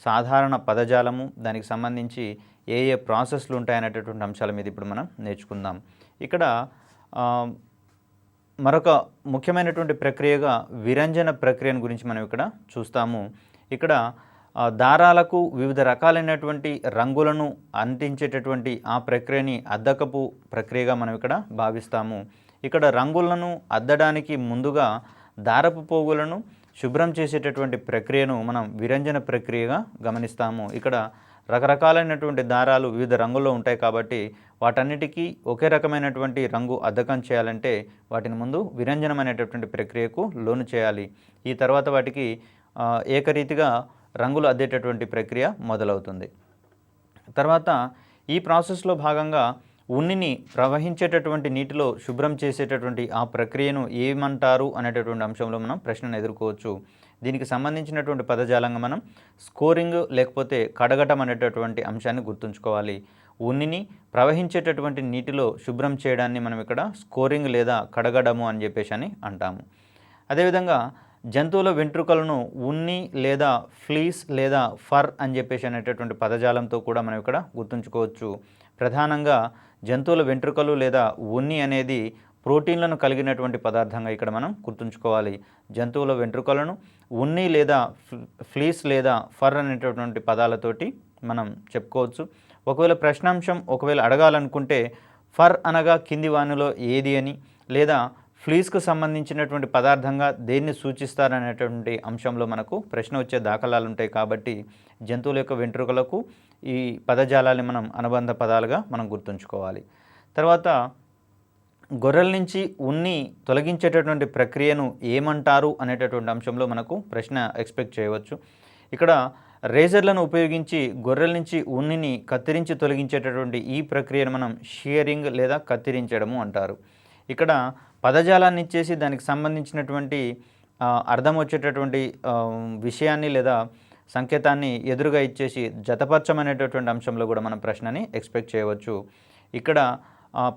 సాధారణ పదజాలము, దానికి సంబంధించి ఏ ఏ ప్రాసెస్లు ఉంటాయనేటటువంటి అంశాల మీద ఇప్పుడు మనం నేర్చుకుందాం. ఇక్కడ మరొక ముఖ్యమైనటువంటి ప్రక్రియగా విరంజన ప్రక్రియను గురించి మనం ఇక్కడ చూస్తాము. ఇక్కడ దారాలకు వివిధ రకాలైనటువంటి రంగులను అంటించేటటువంటి ఆ ప్రక్రియని అద్దకపు ప్రక్రియగా మనం ఇక్కడ భావిస్తాము. ఇక్కడ రంగులను అద్దడానికి ముందుగా దారపు పోగులను శుభ్రం చేసేటటువంటి ప్రక్రియను మనం విరంజన ప్రక్రియగా గమనిస్తాము. ఇక్కడ రకరకాలైనటువంటి దారాలు వివిధ రంగుల్లో ఉంటాయి కాబట్టి వాటన్నిటికీ ఒకే రకమైనటువంటి రంగు అద్దకం చేయాలంటే వాటిని ముందు విరంజనం అనేటటువంటి ప్రక్రియకు లోను చేయాలి. ఈ తర్వాత వాటికి ఏకరీతిగా రంగులు అద్దేటటువంటి ప్రక్రియ మొదలవుతుంది. తర్వాత ఈ ప్రాసెస్లో భాగంగా ఉన్నిని ప్రవహించేటటువంటి నీటిలో శుభ్రం చేసేటటువంటి ఆ ప్రక్రియను ఏమంటారు అనేటటువంటి అంశంలో మనం ప్రశ్నను ఎదుర్కోవచ్చు. దీనికి సంబంధించినటువంటి పదజాలంగా మనం స్కోరింగ్ లేకపోతే కడగటం అనేటటువంటి అంశాన్ని గుర్తుంచుకోవాలి. ఉన్నిని ప్రవహించేటటువంటి నీటిలో శుభ్రం చేయడాన్ని మనం ఇక్కడ స్కోరింగ్ లేదా కడగడము అని చెప్పేసి అంటాము. అదేవిధంగా జంతువుల వెంట్రుకలను ఉన్ని లేదా ఫ్లీస్ లేదా ఫర్ అని చెప్పేసి అనేటటువంటి పదజాలంతో కూడా మనం ఇక్కడ గుర్తుంచుకోవచ్చు. ప్రధానంగా జంతువుల వెంట్రుకలు లేదా ఉన్ని అనేది ప్రోటీన్లను కలిగినటువంటి పదార్థంగా ఇక్కడ మనం గుర్తుంచుకోవాలి. జంతువుల వెంట్రుకలను ఉన్ని లేదా ఫ్లీస్ లేదా ఫర్ అనేటటువంటి పదాలతోటి మనం చెప్పుకోవచ్చు. ఒకవేళ ప్రశ్నాంశం అడగాలనుకుంటే ఫర్ అనగా కింది వానిలో ఏది అని, లేదా ఫ్లీస్కు సంబంధించినటువంటి పదార్థంగా దేన్ని సూచిస్తారనేటువంటి అంశంలో మనకు ప్రశ్న వచ్చే దాఖలాలు ఉంటాయి. కాబట్టి జంతువుల యొక్క వెంట్రుకలకు ఈ పదజాలాన్ని మనం అనుబంధ పదాలుగా మనం గుర్తుంచుకోవాలి. తర్వాత గొర్రెల నుంచి ఉన్ని తొలగించేటటువంటి ప్రక్రియను ఏమంటారు అనేటటువంటి అంశంలో మనకు ప్రశ్న ఎక్స్పెక్ట్ చేయవచ్చు. ఇక్కడ రేజర్లను ఉపయోగించి గొర్రెల నుంచి ఉన్నిని కత్తిరించి తొలగించేటటువంటి ఈ ప్రక్రియను మనం షియరింగ్ లేదా కత్తిరించడము అంటారు. ఇక్కడ పదజాలాన్ని ఇచ్చేసి దానికి సంబంధించినటువంటి అర్థం వచ్చేటటువంటి విషయాన్ని లేదా సంకేతాన్ని ఎదురుగా ఇచ్చేసి జతపరచమనేటటువంటి అంశంలో కూడా మనం ప్రశ్నని ఎక్స్పెక్ట్ చేయవచ్చు. ఇక్కడ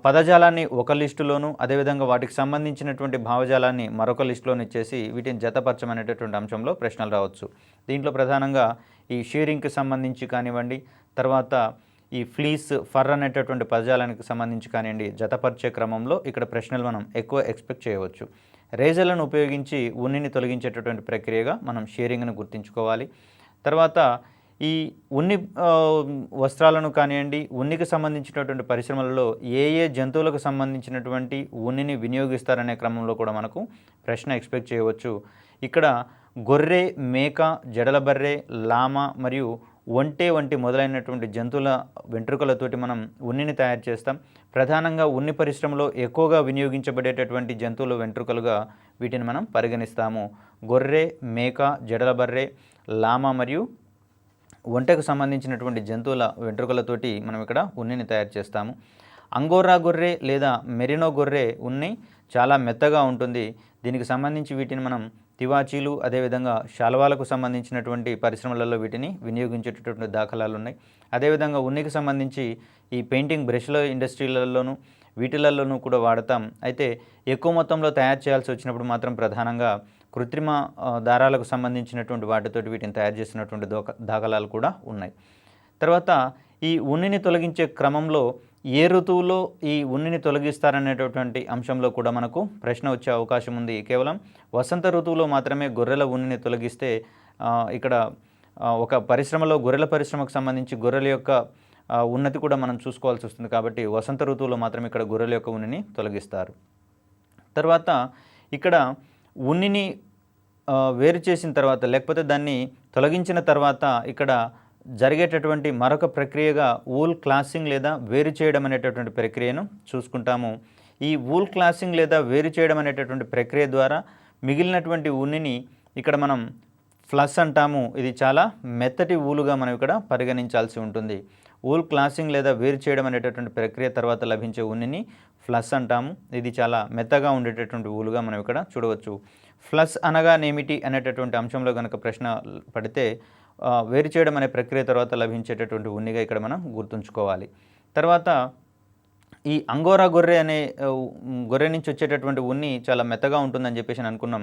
పదజాలాన్ని ఒక లిస్టులోను, అదేవిధంగా వాటికి సంబంధించినటువంటి భావజాలాన్ని మరొక లిస్టులోను ఇచ్చేసి వీటిని జతపరచమనేటటువంటి అంశంలో ప్రశ్నలు రావచ్చు. దీంట్లో ప్రధానంగా ఈ షీరింగ్కి సంబంధించి కానివ్వండి, తర్వాత ఈ ఫ్లీస్, ఫర్ అనేటటువంటి పదజాలానికి సంబంధించి కానివ్వండి, జతపరిచే క్రమంలో ఇక్కడ ప్రశ్నలు మనం ఎక్కువ ఎక్స్పెక్ట్ చేయవచ్చు. రేజర్లను ఉపయోగించి ఉన్నిని తొలగించేటటువంటి ప్రక్రియగా మనం షేరింగ్ను గుర్తుంచుకోవాలి. తర్వాత ఈ ఉన్ని వస్త్రాలను కానివ్వండి, ఉన్నికి సంబంధించినటువంటి పరిశ్రమలలో ఏ ఏ జంతువులకు సంబంధించినటువంటి ఉన్నిని వినియోగిస్తారనే క్రమంలో కూడా మనకు ప్రశ్న ఎక్స్పెక్ట్ చేయవచ్చు. ఇక్కడ గొర్రె, మేక, జడల బర్రె, లామ మరియు ఒంటె వంటి మొదలైనటువంటి జంతువుల వెంట్రుకలతోటి మనం ఉన్నిని తయారు చేస్తాం. ప్రధానంగా ఉన్ని పరిశ్రమలో ఎక్కువగా వినియోగించబడేటటువంటి జంతువుల వెంట్రుకలుగా వీటిని మనం పరిగణిస్తాము. గొర్రె, మేక, జడల బర్రె, లామ మరియు ఒంటెకు సంబంధించినటువంటి జంతువుల వెంట్రుకలతోటి మనం ఇక్కడ ఉన్నిని తయారు చేస్తాము. అంగోరా గొర్రె లేదా మెరినో గొర్రె ఉన్ని చాలా మెత్తగా ఉంటుంది. దీనికి సంబంధించి వీటిని మనం తివాచీలు, అదేవిధంగా శాల్వాలకు సంబంధించినటువంటి పరిశ్రమలలో వీటిని వినియోగించేటటువంటి దాఖలాలు ఉన్నాయి. అదేవిధంగా ఉన్నికి సంబంధించి ఈ పెయింటింగ్ బ్రష్ల ఇండస్ట్రీలలోనూ వీటిలలోనూ కూడా వాడతాం. అయితే ఎక్కువ మొత్తంలో తయారు చేయాల్సి వచ్చినప్పుడు మాత్రం ప్రధానంగా కృత్రిమ దారాలకు సంబంధించినటువంటి వాటితోటి వీటిని తయారు చేసినటువంటి దాఖలాలు కూడా ఉన్నాయి. తర్వాత ఈ ఉన్నిని తొలగించే క్రమంలో ఏ ఋతువులో ఈ ఉన్నిని తొలగిస్తారనేటటువంటి అంశంలో కూడా మనకు ప్రశ్న వచ్చే అవకాశం ఉంది. కేవలం వసంత ఋతువులో మాత్రమే గొర్రెల ఉన్నిని తొలగిస్తే ఇక్కడ ఒక పరిశ్రమలో గొర్రెల పరిశ్రమకు సంబంధించి గొర్రెల యొక్క ఉన్నతి కూడా మనం చూసుకోవాల్సి వస్తుంది. కాబట్టి వసంత ఋతువులో మాత్రమే ఇక్కడ గొర్రెల యొక్క ఉన్నిని తొలగిస్తారు. తర్వాత ఇక్కడ ఉన్నిని వేరు చేసిన తర్వాత లేకపోతే దాన్ని తొలగించిన తర్వాత ఇక్కడ జరిగేటటువంటి మరొక ప్రక్రియగా వూల్ క్లాసింగ్ లేదా వేరు చేయడం అనేటటువంటి ప్రక్రియను చూసుకుంటాము. ఈ వూల్ క్లాసింగ్ లేదా వేరు చేయడం అనేటటువంటి ప్రక్రియ ద్వారా మిగిలినటువంటి ఉన్నిని ఇక్కడ మనం ఫ్లస్ అంటాము. ఇది చాలా మెత్తటి ఊలుగా మనం ఇక్కడ పరిగణించాల్సి ఉంటుంది. వూల్ క్లాసింగ్ లేదా వేరు చేయడం అనేటటువంటి ప్రక్రియ తర్వాత లభించే ఉన్నిని ఫ్లస్ అంటాము. ఇది చాలా మెత్తగా ఉండేటటువంటి ఊలుగా మనం ఇక్కడ చూడవచ్చు. ఫ్లస్ అనగానేమిటి అనేటటువంటి అంశంలో కనుక ప్రశ్న పడితే వేరు చేయడం అనే ప్రక్రియ తర్వాత లభించేటటువంటి ఉన్నిగా ఇక్కడ మనం గుర్తుంచుకోవాలి. తర్వాత ఈ అంగోరా గొర్రె అనే గొర్రె నుంచి వచ్చేటటువంటి ఉన్ని చాలా మెత్తగా ఉంటుందని చెప్పేసి అనుకున్నాం.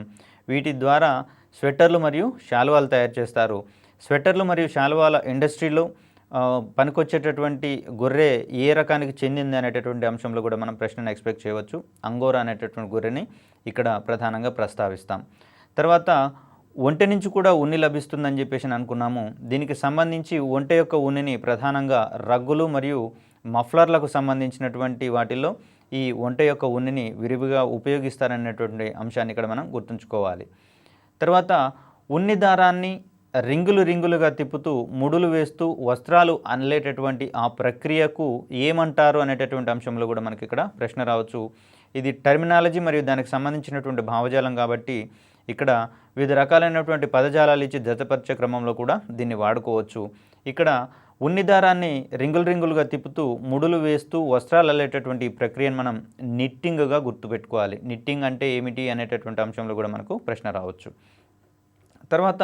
వీటి ద్వారా స్వెటర్లు మరియు శాలువాలు తయారు చేస్తారు. స్వెటర్లు మరియు శాలువాల ఇండస్ట్రీలో పనికొచ్చేటటువంటి గొర్రె ఏ రకానికి చెందింది అనేటటువంటి అంశంలో కూడా మనం ప్రశ్నను ఎక్స్పెక్ట్ చేయవచ్చు. అంగోరా అనేటటువంటి గొర్రెని ఇక్కడ ప్రధానంగా ప్రస్తావిస్తాం. తర్వాత ఒంటె నుంచి కూడా ఉన్ని లభిస్తుందని చెప్పేసి అనుకున్నాము. దీనికి సంబంధించి ఒంటె యొక్క ఉన్నిని ప్రధానంగా రగ్గులు మరియు మఫ్లర్లకు సంబంధించినటువంటి వాటిల్లో ఈ ఒంటె యొక్క ఉన్నిని విరివిగా ఉపయోగిస్తారనేటువంటి అంశాన్ని ఇక్కడ మనం గుర్తుంచుకోవాలి. తర్వాత ఉన్ని దారాన్ని రింగులుగా తిప్పుతూ ముడులు వేస్తూ వస్త్రాలు అల్లేటటువంటి ఆ ప్రక్రియకు ఏమంటారు అనేటటువంటి అంశంలో కూడా మనకి ఇక్కడ ప్రశ్న రావచ్చు. ఇది టర్మినాలజీ మరియు దానికి సంబంధించినటువంటి భావజాలం కాబట్టి ఇక్కడ వివిధ రకాలైనటువంటి పదజాలాలు ఇచ్చి జతపరిచే క్రమంలో కూడా దీన్ని వాడుకోవచ్చు. ఇక్కడ ఉన్ని దారాన్ని రింగులుగా తిప్పుతూ ముడులు వేస్తూ వస్త్రాలు అల్లేటటువంటి ప్రక్రియను మనం నిట్టింగ్గా గుర్తుపెట్టుకోవాలి. నిట్టింగ్ అంటే ఏమిటి అనేటటువంటి అంశంలో కూడా మనకు ప్రశ్న రావచ్చు. తర్వాత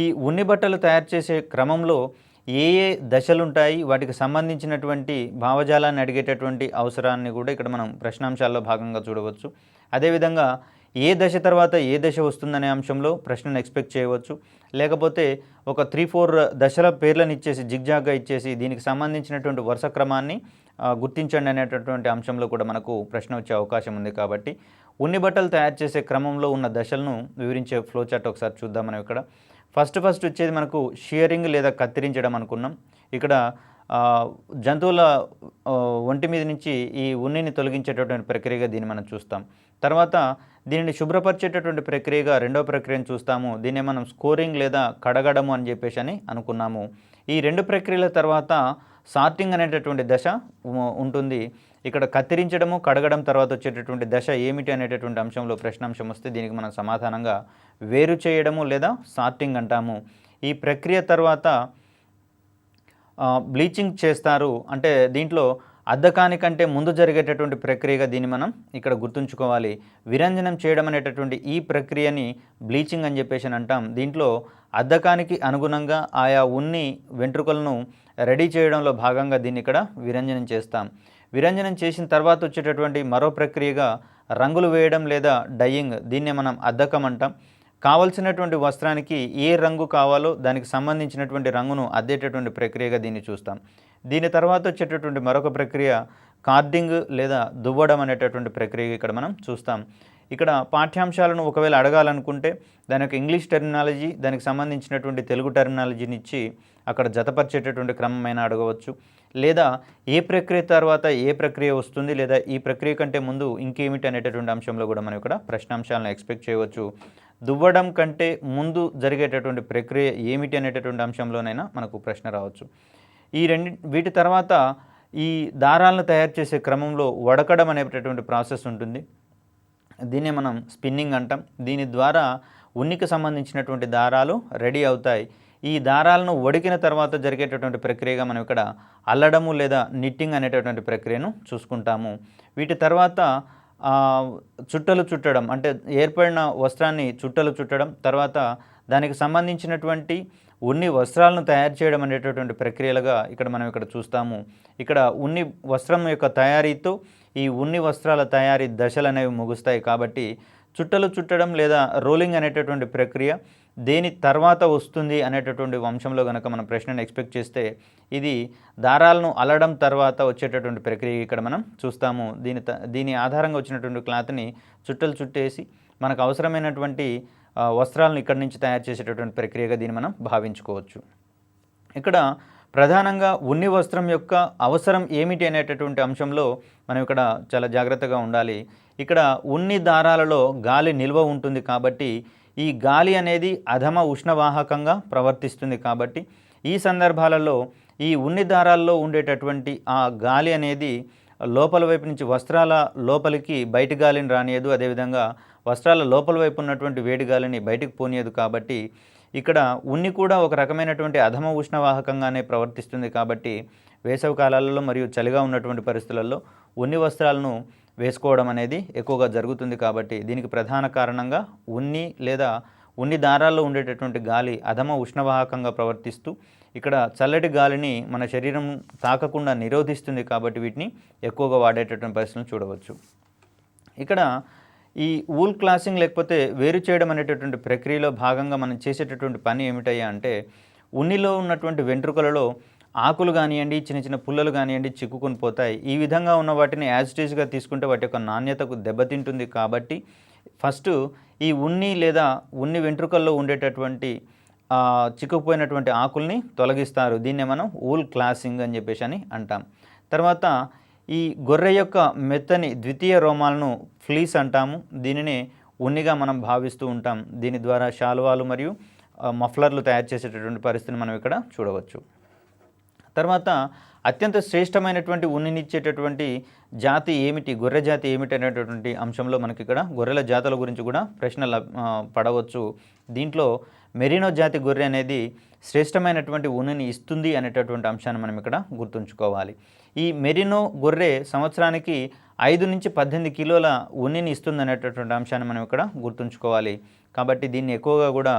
ఈ ఉన్ని బట్టలు తయారు చేసే క్రమంలో ఏ దశలు ఉంటాయి, వాటికి సంబంధించినటువంటి భావజాలాన్ని అడిగేటటువంటి అవసరాన్ని కూడా ఇక్కడ మనం ప్రశ్నాంశాల్లో భాగంగా చూడవచ్చు. అదేవిధంగా ఏ దశ తర్వాత ఏ దశ వస్తుందనే అంశంలో ప్రశ్నను ఎక్స్పెక్ట్ చేయవచ్చు. లేకపోతే ఒక 3-4 దశల పేర్లను ఇచ్చేసి జిగ్జాగ్గా ఇచ్చేసి దీనికి సంబంధించినటువంటి వరుస క్రమాన్ని గుర్తించండి అనేటటువంటి అంశంలో కూడా మనకు ప్రశ్న వచ్చే అవకాశం ఉంది. కాబట్టి ఉన్ని బట్టలు తయారు చేసే క్రమంలో ఉన్న దశలను వివరించే ఫ్లో చార్ట్ ఒకసారి చూద్దాం. మనం ఇక్కడ ఫస్ట్ వచ్చేది మనకు షియరింగ్ లేదా కత్తిరించడం అనుకున్నాం. ఇక్కడ జంతువుల ఒంటి మీద నుంచి ఈ ఉన్నిని తొలగించేటటువంటి ప్రక్రియగా దీన్ని మనం చూస్తాం. తర్వాత దీనిని శుభ్రపరిచేటటువంటి ప్రక్రియగా రెండవ ప్రక్రియను చూస్తాము. దీన్ని మనం స్కోరింగ్ లేదా కడగడము అని చెప్పేసి అనుకున్నాము. ఈ రెండు ప్రక్రియల తర్వాత సార్టింగ్ అనేటటువంటి దశ ఉంటుంది. ఇక్కడ కత్తిరించడము కడగడం తర్వాత వచ్చేటటువంటి దశ ఏమిటి అనేటటువంటి అంశంలో ప్రశ్నాంశం వస్తే దీనికి మనం సమాధానంగా వేరు చేయడము లేదా సార్టింగ్ అంటాము. ఈ ప్రక్రియ తర్వాత బ్లీచింగ్ చేస్తారు. అంటే దీంట్లో అద్దకానికంటే ముందు జరిగేటటువంటి ప్రక్రియగా దీన్ని మనం ఇక్కడ గుర్తుంచుకోవాలి. విరంజనం చేయడం అనేటటువంటి ఈ ప్రక్రియని బ్లీచింగ్ అని చెప్పేసి అంటాం. దీంట్లో అద్దకానికి అనుగుణంగా ఆయా ఉన్ని వెంట్రుకలను రెడీ చేయడంలో భాగంగా దీన్ని ఇక్కడ విరంజనం చేస్తాం. విరంజనం చేసిన తర్వాత వచ్చేటటువంటి మరో ప్రక్రియగా రంగులు వేయడం లేదా డయింగ్, దీన్నే మనం అద్దకం అంటాం. కావలసినటువంటి వస్త్రానికి ఏ రంగు కావాలో దానికి సంబంధించినటువంటి రంగును అద్దేటటువంటి ప్రక్రియగా దీన్ని చూస్తాం. దీని తర్వాత వచ్చేటటువంటి మరొక ప్రక్రియ కార్డింగ్ లేదా దువ్వడం అనేటటువంటి ప్రక్రియ ఇక్కడ మనం చూస్తాం. ఇక్కడ పాఠ్యాంశాలను ఒకవేళ అడగాలనుకుంటే దాని యొక్క ఇంగ్లీష్ టెర్మినాలజీ, దానికి సంబంధించినటువంటి తెలుగు టెర్మినాలజీని ఇచ్చి అక్కడ జతపరిచేటటువంటి క్రమమైన అడగవచ్చు. లేదా ఏ ప్రక్రియ తర్వాత ఏ ప్రక్రియ వస్తుంది, లేదా ఈ ప్రక్రియ కంటే ముందు ఇంకేమిటి అనేటటువంటి అంశంలో కూడా మనం ఇక్కడ ప్రశ్నాంశాలను ఎక్స్పెక్ట్ చేయవచ్చు. దువ్వడం కంటే ముందు జరిగేటటువంటి ప్రక్రియ ఏమిటి అనేటటువంటి అంశంలోనైనా మనకు ప్రశ్న రావచ్చు. వీటి తర్వాత ఈ దారాలను తయారు చేసే క్రమంలో వడకడం అనేటటువంటి ప్రాసెస్ ఉంటుంది. దీన్నే మనం స్పిన్నింగ్ అంటాం. దీని ద్వారా ఉన్నికి సంబంధించినటువంటి దారాలు రెడీ అవుతాయి. ఈ దారాలను వడికిన తర్వాత జరిగేటటువంటి ప్రక్రియగా మనం ఇక్కడ అల్లడము లేదా నిట్టింగ్ అనేటటువంటి ప్రక్రియను చూసుకుంటాము. వీటి తర్వాత చుట్టలు చుట్టడం, అంటే ఏర్పడిన వస్త్రాన్ని చుట్టలు చుట్టడం, తర్వాత దానికి సంబంధించినటువంటి ఉన్ని వస్త్రాలను తయారు చేయడం అనేటటువంటి ప్రక్రియలుగా ఇక్కడ మనం ఇక్కడ చూస్తాము. ఇక్కడ ఉన్ని వస్త్రం యొక్క తయారీతో ఈ ఉన్ని వస్త్రాల తయారీ దశలు అనేవి ముగుస్తాయి. కాబట్టి చుట్టలు చుట్టడం లేదా రోలింగ్ అనేటటువంటి ప్రక్రియ దేని తర్వాత వస్తుంది అనేటటువంటి వంశంలో కనుక మనం ప్రశ్నను ఎక్స్పెక్ట్ చేస్తే ఇది దారాలను అల్లడం తర్వాత వచ్చేటటువంటి ప్రక్రియ ఇక్కడ మనం చూస్తాము. దీని ఆధారంగా వచ్చినటువంటి క్లాత్ని చుట్టలు చుట్టేసి మనకు అవసరమైనటువంటి వస్త్రాలను ఇక్కడి నుంచి తయారు చేసేటటువంటి ప్రక్రియగా దీన్ని మనం భావించుకోవచ్చు. ఇక్కడ ప్రధానంగా ఉన్ని వస్త్రం యొక్క అవసరం ఏమిటి అనేటటువంటి అంశంలో మనం ఇక్కడ చాలా జాగ్రత్తగా ఉండాలి. ఇక్కడ ఉన్ని దారాలలో గాలి నిల్వ ఉంటుంది కాబట్టి ఈ గాలి అనేది అధమ ఉష్ణవాహకంగా ప్రవర్తిస్తుంది. కాబట్టి ఈ సందర్భాలలో ఈ ఉన్ని దారాల్లో ఉండేటటువంటి ఆ గాలి అనేది లోపల వైపు నుంచి వస్త్రాల లోపలికి బయటి గాలిని రానియదు, అదేవిధంగా వస్త్రాల లోపల వైపు ఉన్నటువంటి వేడి గాలిని బయటికి పోనీయదు. కాబట్టి ఇక్కడ ఉన్ని కూడా ఒక రకమైనటువంటి అధమ ఉష్ణవాహకంగానే ప్రవర్తిస్తుంది. కాబట్టి వేసవి కాలాలలో మరియు చలిగా ఉన్నటువంటి పరిస్థితులలో ఉన్ని వస్త్రాలను వేసుకోవడం అనేది ఎక్కువగా జరుగుతుంది. కాబట్టి దీనికి ప్రధాన కారణంగా ఉన్ని లేదా ఉన్ని దారాల్లో ఉండేటటువంటి గాలి అధమ ఉష్ణవాహకంగా ప్రవర్తిస్తూ ఇక్కడ చల్లటి గాలిని మన శరీరం తాకకుండా నిరోధిస్తుంది. కాబట్టి వీటిని ఎక్కువగా వాడేటటువంటి పరిస్థితులను చూడవచ్చు. ఇక్కడ ఈ వూల్ క్లాసింగ్ లేకపోతే వేరు చేయడం అనేటటువంటి ప్రక్రియలో భాగంగా మనం చేసేటటువంటి పని ఏమిటయ్యా అంటే, ఉన్నిలో ఉన్నటువంటి వెంట్రుకలలో ఆకులు కానివ్వండి, చిన్న చిన్న పుల్లలు కానివ్వండి చిక్కుకొని పోతాయి. ఈ విధంగా ఉన్న వాటిని యాజ్ ఇట్ ఈజ్గా తీసుకుంటే వాటి యొక్క నాణ్యతకు దెబ్బతింటుంది. కాబట్టి ఫస్ట్ ఈ ఉన్ని లేదా ఉన్ని వెంట్రుకల్లో ఉండేటటువంటి చిక్కుపోయినటువంటి ఆకుల్ని తొలగిస్తారు. దీన్నే మనం వూల్ క్లాసింగ్ అని చెప్పేసి అని అంటాం. తర్వాత ఈ గొర్రె యొక్క మెత్తని ద్వితీయ రోమాలను ఫ్లీస్ అంటాము. దీనినే ఉన్నిగా మనం భావిస్తూ ఉంటాం. దీని ద్వారా శాలువాలు మరియు మఫ్లర్లు తయారు చేసేటటువంటి పరిస్థితిని మనం ఇక్కడ చూడవచ్చు. తర్వాత అత్యంత శ్రేష్టమైనటువంటి ఉన్నినిచ్చేటటువంటి జాతి ఏమిటి, గొర్రె జాతి ఏమిటి అనేటటువంటి అంశంలో మనకి ఇక్కడ గొర్రెల జాతుల గురించి కూడా ప్రశ్నలు పడవచ్చు. దీంట్లో మెరినో జాతి గొర్రె అనేది శ్రేష్టమైనటువంటి ఉన్నిని ఇస్తుంది అనేటటువంటి అంశాన్ని మనం ఇక్కడ గుర్తుంచుకోవాలి. ఈ మెరినో గొర్రె సంవత్సరానికి 5 నుంచి 18 కిలోల ఉన్నిని ఇస్తుంది అనేటటువంటి అంశాన్ని మనం ఇక్కడ గుర్తుంచుకోవాలి. కాబట్టి దీన్ని ఎక్కువగా కూడా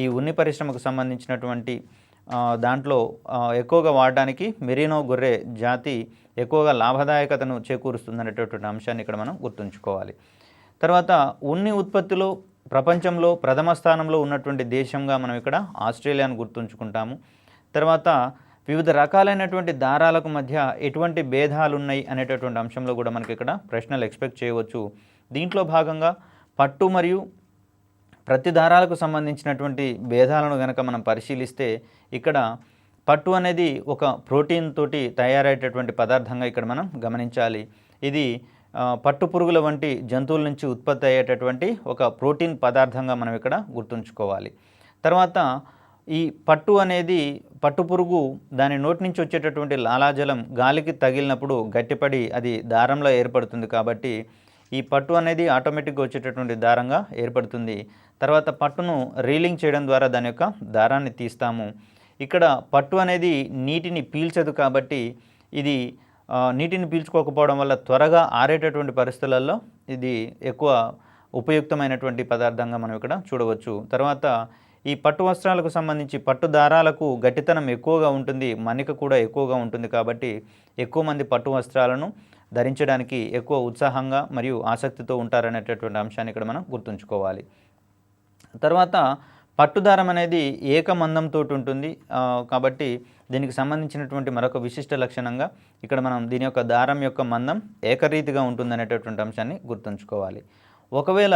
ఈ ఉన్ని పరిశ్రమకు సంబంధించినటువంటి దాంట్లో ఎక్కువగా వాడడానికి మెరినో గొర్రె జాతి ఎక్కువగా లాభదాయకతను చేకూరుస్తుంది అనేటటువంటి అంశాన్ని ఇక్కడ మనం గుర్తుంచుకోవాలి. తర్వాత ఉన్ని ఉత్పత్తిలో ప్రపంచంలో ప్రథమ స్థానంలో ఉన్నటువంటి దేశంగా మనం ఇక్కడ ఆస్ట్రేలియాను గుర్తుంచుకుంటాము. తర్వాత వివిధ రకాలైనటువంటి దారాలకు మధ్య ఎటువంటి భేదాలు ఉన్నాయి అనేటటువంటి అంశంలో కూడా మనకి ఇక్కడ ప్రశ్నలు ఎక్స్పెక్ట్ చేయవచ్చు. దీంట్లో భాగంగా పట్టు మరియు ప్రతి దారాలకు సంబంధించినటువంటి భేదాలను కనుక మనం పరిశీలిస్తే ఇక్కడ పట్టు అనేది ఒక ప్రోటీన్ తోటి తయారయ్యేటటువంటి పదార్థంగా ఇక్కడ మనం గమనించాలి. ఇది పట్టు పురుగుల వంటి జంతువుల నుంచి ఉత్పత్తి అయ్యేటటువంటి ఒక ప్రోటీన్ పదార్థంగా మనం ఇక్కడ గుర్తుంచుకోవాలి. తర్వాత ఈ పట్టు అనేది పట్టు పురుగు దాని నోటి నుంచి వచ్చేటటువంటి లాలాజలం గాలికి తగిలినప్పుడు గట్టిపడి అది దారంలో ఏర్పడుతుంది. కాబట్టి ఈ పట్టు అనేది ఆటోమేటిక్గా వచ్చేటటువంటి దారంగా ఏర్పడుతుంది. తర్వాత పట్టును రీలింగ్ చేయడం ద్వారా దాని యొక్క దారాన్ని తీస్తాము. ఇక్కడ పట్టు అనేది నీటిని పీల్చదు. కాబట్టి ఇది నీటిని పీల్చుకోకపోవడం వల్ల త్వరగా ఆరేటటువంటి పరిస్థితులలో ఇది ఎక్కువ ఉపయుక్తమైనటువంటి పదార్థంగా మనం ఇక్కడ చూడవచ్చు. తర్వాత ఈ పట్టు వస్త్రాలకు సంబంధించి పట్టు దారాలకు గట్టితనం ఎక్కువగా ఉంటుంది, మన్నిక కూడా ఎక్కువగా ఉంటుంది. కాబట్టి ఎక్కువ మంది పట్టు వస్త్రాలను ధరించడానికి ఎక్కువ ఉత్సాహంగా మరియు ఆసక్తితో ఉంటారనేటటువంటి అంశాన్ని ఇక్కడ మనం గుర్తుంచుకోవాలి. తర్వాత పట్టుదారం అనేది ఏకమందంతో ఉంటుంది. కాబట్టి దీనికి సంబంధించినటువంటి మరొక విశిష్ట లక్షణంగా ఇక్కడ మనం దీని యొక్క దారం యొక్క మందం ఏకరీతిగా ఉంటుందనేటటువంటి అంశాన్ని గుర్తుంచుకోవాలి. ఒకవేళ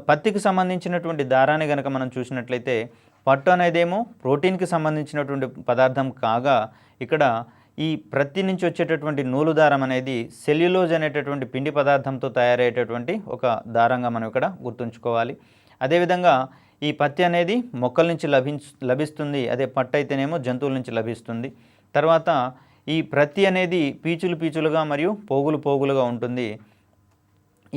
పత్తికి సంబంధించినటువంటి దారాన్ని కనుక మనం చూసినట్లయితే పట్టు అనేదేమో ప్రోటీన్కి సంబంధించినటువంటి పదార్థం కాగా ఇక్కడ ఈ ప్రత్తి నుంచి వచ్చేటటువంటి నూలు దారం అనేది సెల్యులోజ్ అనేటటువంటి పిండి పదార్థంతో తయారయ్యేటటువంటి ఒక దారంగా మనం ఇక్కడ గుర్తుంచుకోవాలి. అదేవిధంగా ఈ పత్తి అనేది మొక్కల నుంచి లభిస్తుంది. అదే పట్టు అయితేనేమో జంతువుల నుంచి లభిస్తుంది. తర్వాత ఈ ప్రత్తి అనేది పీచులు పీచులుగా మరియు పోగులు పోగులుగా ఉంటుంది.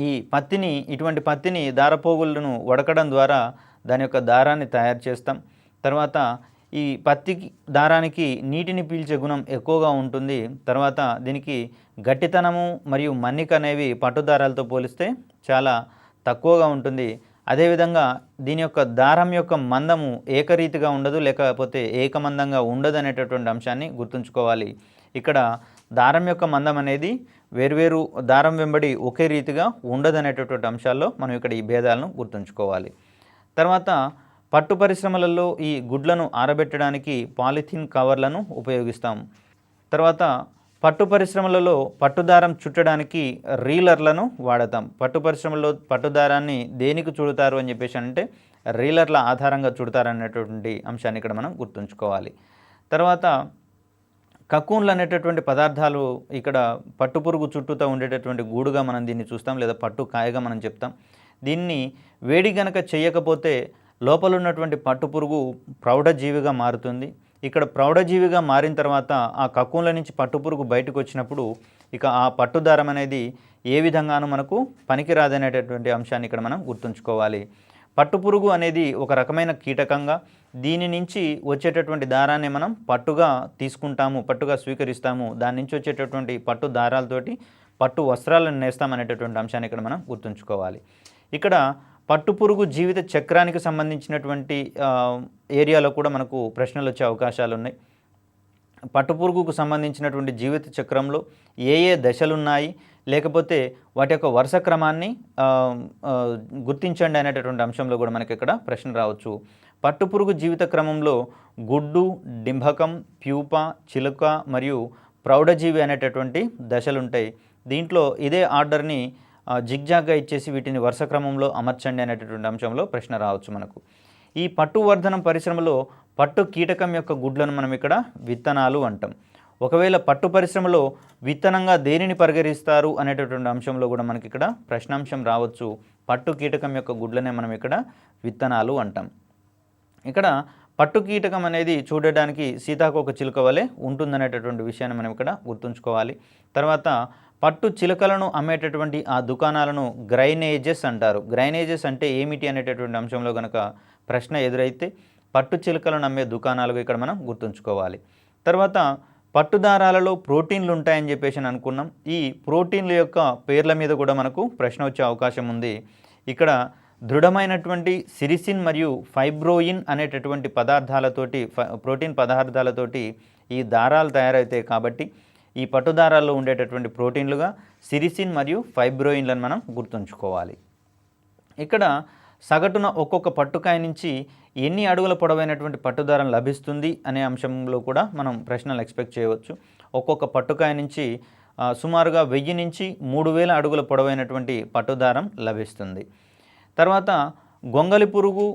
ఈ పత్తిని ఇటువంటి పత్తిని దారపోగులను వడకడం ద్వారా దాని యొక్క దారాన్ని తయారు చేస్తాం. తర్వాత ఈ పత్తి దారానికి నీటిని పీల్చే గుణం ఎక్కువగా ఉంటుంది. తర్వాత దీనికి గట్టితనము మరియు మన్నిక అనేవి పట్టుదారాలతో పోలిస్తే చాలా తక్కువగా ఉంటుంది. అదేవిధంగా దీని యొక్క దారం యొక్క మందము ఏకరీతిగా ఉండదు, లేకపోతే ఏకమందంగా ఉండదు అనేటటువంటి అంశాన్ని గుర్తుంచుకోవాలి. ఇక్కడ దారం యొక్క మందం అనేది వేర్వేరు దారం వెంబడి ఒకే రీతిగా ఉండదనేటటువంటి అంశాల్లో మనం ఇక్కడ ఈ భేదాలను గుర్తుంచుకోవాలి. తర్వాత పట్టు పరిశ్రమలలో ఈ గుడ్లను ఆరబెట్టడానికి పాలిథిన్ కవర్లను ఉపయోగిస్తాం. తర్వాత పట్టు పరిశ్రమలలో పట్టుదారం చుట్టడానికి రీలర్లను వాడతాం. పట్టు పరిశ్రమలో పట్టుదారాన్ని దేనికి చుడతారు అని చెప్పేసి అంటే రీలర్ల ఆధారంగా చుడతారనేటువంటి అంశాన్ని ఇక్కడ మనం గుర్తుంచుకోవాలి. తర్వాత కకూన్లు అనేటటువంటి పదార్థాలు ఇక్కడ పట్టుపురుగు చుట్టూతో ఉండేటటువంటి గూడుగా మనం దీన్ని చూస్తాం, లేదా పట్టు కాయగా మనం చెప్తాం. దీన్ని వేడి గనక చేయకపోతే లోపల ఉన్నటువంటి పట్టుపురుగు ప్రౌఢజీవిగా మారుతుంది. ఇక్కడ ప్రౌఢజీవిగా మారిన తర్వాత ఆ కకూన్ల నుంచి పట్టుపురుగు బయటకు వచ్చినప్పుడు ఇక ఆ పట్టుదారం అనేది ఏ విధంగానూ మనకు పనికిరాదనేటటువంటి అంశాన్ని ఇక్కడ మనం గుర్తుంచుకోవాలి. పట్టుపురుగు అనేది ఒక రకమైన కీటకంగా దీని నుంచి వచ్చేటటువంటి దారాన్ని మనం పట్టుగా తీసుకుంటాము, పట్టుగా స్వీకరిస్తాము. దాని నుంచి వచ్చేటటువంటి పట్టు దారాలతోటి పట్టు వస్త్రాలను నేస్తామనేటటువంటి అంశాన్ని ఇక్కడ మనం గుర్తుంచుకోవాలి. ఇక్కడ పట్టుపురుగు జీవిత చక్రానికి సంబంధించినటువంటి ఏరియాలో కూడా మనకు ప్రశ్నలు వచ్చే అవకాశాలు ఉన్నాయి. పట్టుపురుగుకు సంబంధించినటువంటి జీవిత చక్రంలో ఏ ఏ దశలున్నాయి, లేకపోతే వాటి యొక్క వరుస క్రమాన్ని గుర్తించండి అనేటటువంటి అంశంలో కూడా మనకి ఇక్కడ ప్రశ్న రావచ్చు. పట్టుపురుగు జీవిత క్రమంలో గుడ్డు, డింభకం, ప్యూప, చిలుక మరియు ప్రౌఢజీవి అనేటటువంటి దశలుంటాయి. దీంట్లో ఇదే ఆర్డర్ని జిగ్జాగ్గా ఇచ్చేసి వీటిని వరుస క్రమంలో అమర్చండి అనేటటువంటి అంశంలో ప్రశ్న రావచ్చు మనకు. ఈ పట్టువర్ధనం పరిశ్రమలో పట్టు కీటకం యొక్క గుడ్లను మనం ఇక్కడ విత్తనాలు అంటాం. ఒకవేళ పట్టు పరిశ్రమలో విత్తనంగా దేనిని పరిగణిస్తారు అనేటటువంటి అంశంలో కూడా మనకి ఇక్కడ ప్రశ్నాంశం రావచ్చు. పట్టు కీటకం యొక్క గుడ్లనే మనం ఇక్కడ విత్తనాలు అంటాం. ఇక్కడ పట్టు కీటకం అనేది చూడడానికి సీతాకోక చిలుక వలె ఉంటుందనేటటువంటి విషయాన్ని మనం ఇక్కడ గుర్తుంచుకోవాలి. తర్వాత పట్టు చిలుకలను అమ్మేటటువంటి ఆ దుకాణాలను గ్రైనేజెస్ అంటారు. గ్రైనేజెస్ అంటే ఏమిటి అనేటటువంటి అంశంలో కనుక ప్రశ్న ఎదురైతే పట్టు చిలుకలను అమ్మే దుకాణాలుగా ఇక్కడ మనం గుర్తుంచుకోవాలి. తర్వాత పట్టుదారాలలో ప్రోటీన్లు ఉంటాయని చెప్పేసి అనుకున్నాం. ఈ ప్రోటీన్ల యొక్క పేర్ల మీద కూడా మనకు ప్రశ్న వచ్చే అవకాశం ఉంది. ఇక్కడ దృఢమైనటువంటి సిరిసిన్ మరియు ఫైబ్రోయిన్ అనేటటువంటి పదార్థాలతోటి ప్రోటీన్ పదార్థాలతోటి ఈ దారాలు తయారవుతాయి. కాబట్టి ఈ పట్టుదారాల్లో ఉండేటటువంటి ప్రోటీన్లుగా సిరిసిన్ మరియు ఫైబ్రోయిన్లను మనం గుర్తుంచుకోవాలి. ఇక్కడ సగటున ఒక్కొక్క పట్టుకాయ నుంచి ఎన్ని అడుగుల పొడవైనటువంటి పట్టుదారం లభిస్తుంది అనే అంశంలో కూడా మనం ప్రశ్నలు ఎక్స్పెక్ట్ చేయవచ్చు. ఒక్కొక్క పట్టుకాయ నుంచి సుమారుగా 1000 నుంచి 3000 అడుగుల పొడవైనటువంటి పట్టుదారం లభిస్తుంది. తర్వాత గొంగలి పురుగు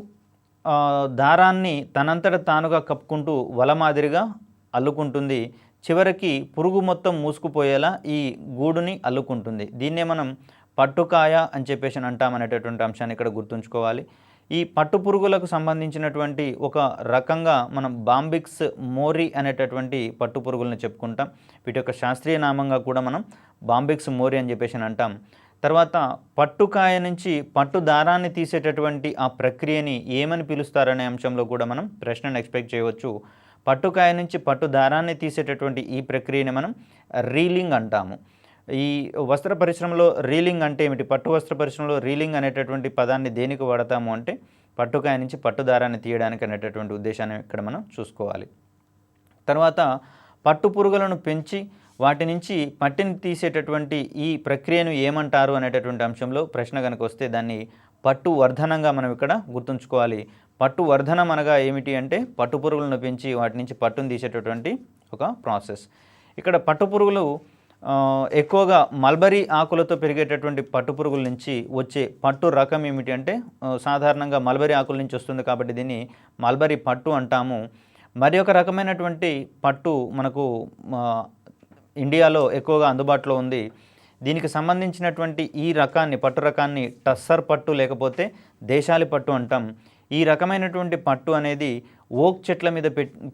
దారాన్ని తనంతట తానుగా కప్పుకుంటూ వల మాదిరిగా అల్లుకుంటుంది. చివరికి పురుగు మొత్తం మూసుకుపోయేలా ఈ గూడుని అల్లుకుంటుంది. దీన్నే మనం పట్టుకాయ అని చెప్పేసి అంటామనేటటువంటి అంశాన్ని ఇక్కడ గుర్తుంచుకోవాలి. ఈ పట్టు పురుగులకు సంబంధించినటువంటి ఒక రకంగా మనం బాంబిక్స్ మోరీ అనేటటువంటి పట్టు పురుగులను చెప్పుకుంటాం. వీటి యొక్క శాస్త్రీయ నామంగా కూడా మనం బాంబిక్స్ మోరీ అని చెప్పేసి అంటాం. తర్వాత పట్టుకాయ నుంచి పట్టు దారాన్ని తీసేటటువంటి ఆ ప్రక్రియని ఏమని పిలుస్తారనే అంశంలో కూడా మనం ప్రశ్నను ఎక్స్పెక్ట్ చేయవచ్చు. పట్టుకాయ నుంచి పట్టు దారాన్ని తీసేటటువంటి ఈ ప్రక్రియని మనం రీలింగ్ అంటాము. ఈ వస్త్ర పరిశ్రమలో రీలింగ్ అంటే ఏమిటి? పట్టు వస్త్ర పరిశ్రమలో రీలింగ్ అనేటటువంటి పదాన్ని దేనికి వాడతాము అంటే పట్టుకాయ నుంచి పట్టు దారాన్ని తీయడానికి అనేటటువంటి ఉద్దేశాన్ని ఇక్కడ మనం చూసుకోవాలి. తర్వాత పట్టు పురుగులను పెంచి వాటి నుంచి పట్టిని తీసేటటువంటి ఈ ప్రక్రియను ఏమంటారు అనేటటువంటి అంశంలో ప్రశ్న కనుక వస్తే దాన్ని పట్టు వర్ధనంగా మనం ఇక్కడ గుర్తుంచుకోవాలి. పట్టు వర్ధనం అనగా ఏమిటి అంటే పట్టు పురుగులను పెంచి వాటి నుంచి పట్టును తీసేటటువంటి ఒక ప్రాసెస్. ఇక్కడ పట్టు పురుగులు ఎక్కువగా మల్బరీ ఆకులతో పెరిగేటటువంటి పట్టు పురుగుల నుంచి వచ్చే పట్టు రకం ఏమిటి అంటే సాధారణంగా మల్బరీ ఆకుల నుంచి వస్తుంది కాబట్టి దీన్ని మల్బరీ పట్టు అంటాము. మరి ఒక రకమైనటువంటి పట్టు మనకు ఇండియాలో ఎక్కువగా అందుబాటులో ఉంది. దీనికి సంబంధించినటువంటి ఈ రకాన్ని పట్టు రకాన్ని టస్సర్ పట్టు లేకపోతే దేశాలి పట్టు అంటాం. ఈ రకమైనటువంటి పట్టు అనేది ఓక్ చెట్ల మీద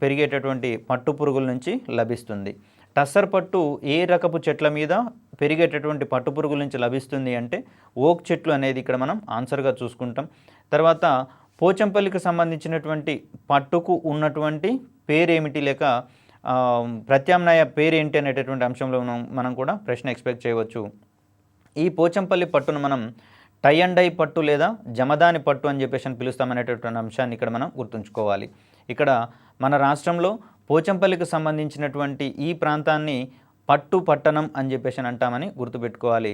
పెరిగేటటువంటి పట్టు పురుగుల నుంచి లభిస్తుంది. టస్సర్ పట్టు ఏ రకపు చెట్ల మీద పెరిగేటటువంటి పట్టు పురుగుల నుంచి లభిస్తుంది అంటే ఓక్ చెట్లు అనేది ఇక్కడ మనం ఆన్సర్గా చూసుకుంటాం. తర్వాత పోచంపల్లికి సంబంధించినటువంటి పట్టుకు ఉన్నటువంటి పేరేమిటి లేక ప్రత్యామ్నాయ పేరేంటి అనేటటువంటి అంశంలో మనం కూడా ప్రశ్న ఎక్స్పెక్ట్ చేయవచ్చు. ఈ పోచంపల్లి పట్టును మనం టై అండ్ డై పట్టు లేదా జమదాని పట్టు అని చెప్పేసి పిలుస్తామనేటటువంటి అంశాన్ని ఇక్కడ మనం గుర్తుంచుకోవాలి. ఇక్కడ మన రాష్ట్రంలో పోచంపల్లికి సంబంధించినటువంటి ఈ ప్రాంతాన్ని పట్టు పట్టణం అని చెప్పేసి అంటామని గుర్తుపెట్టుకోవాలి.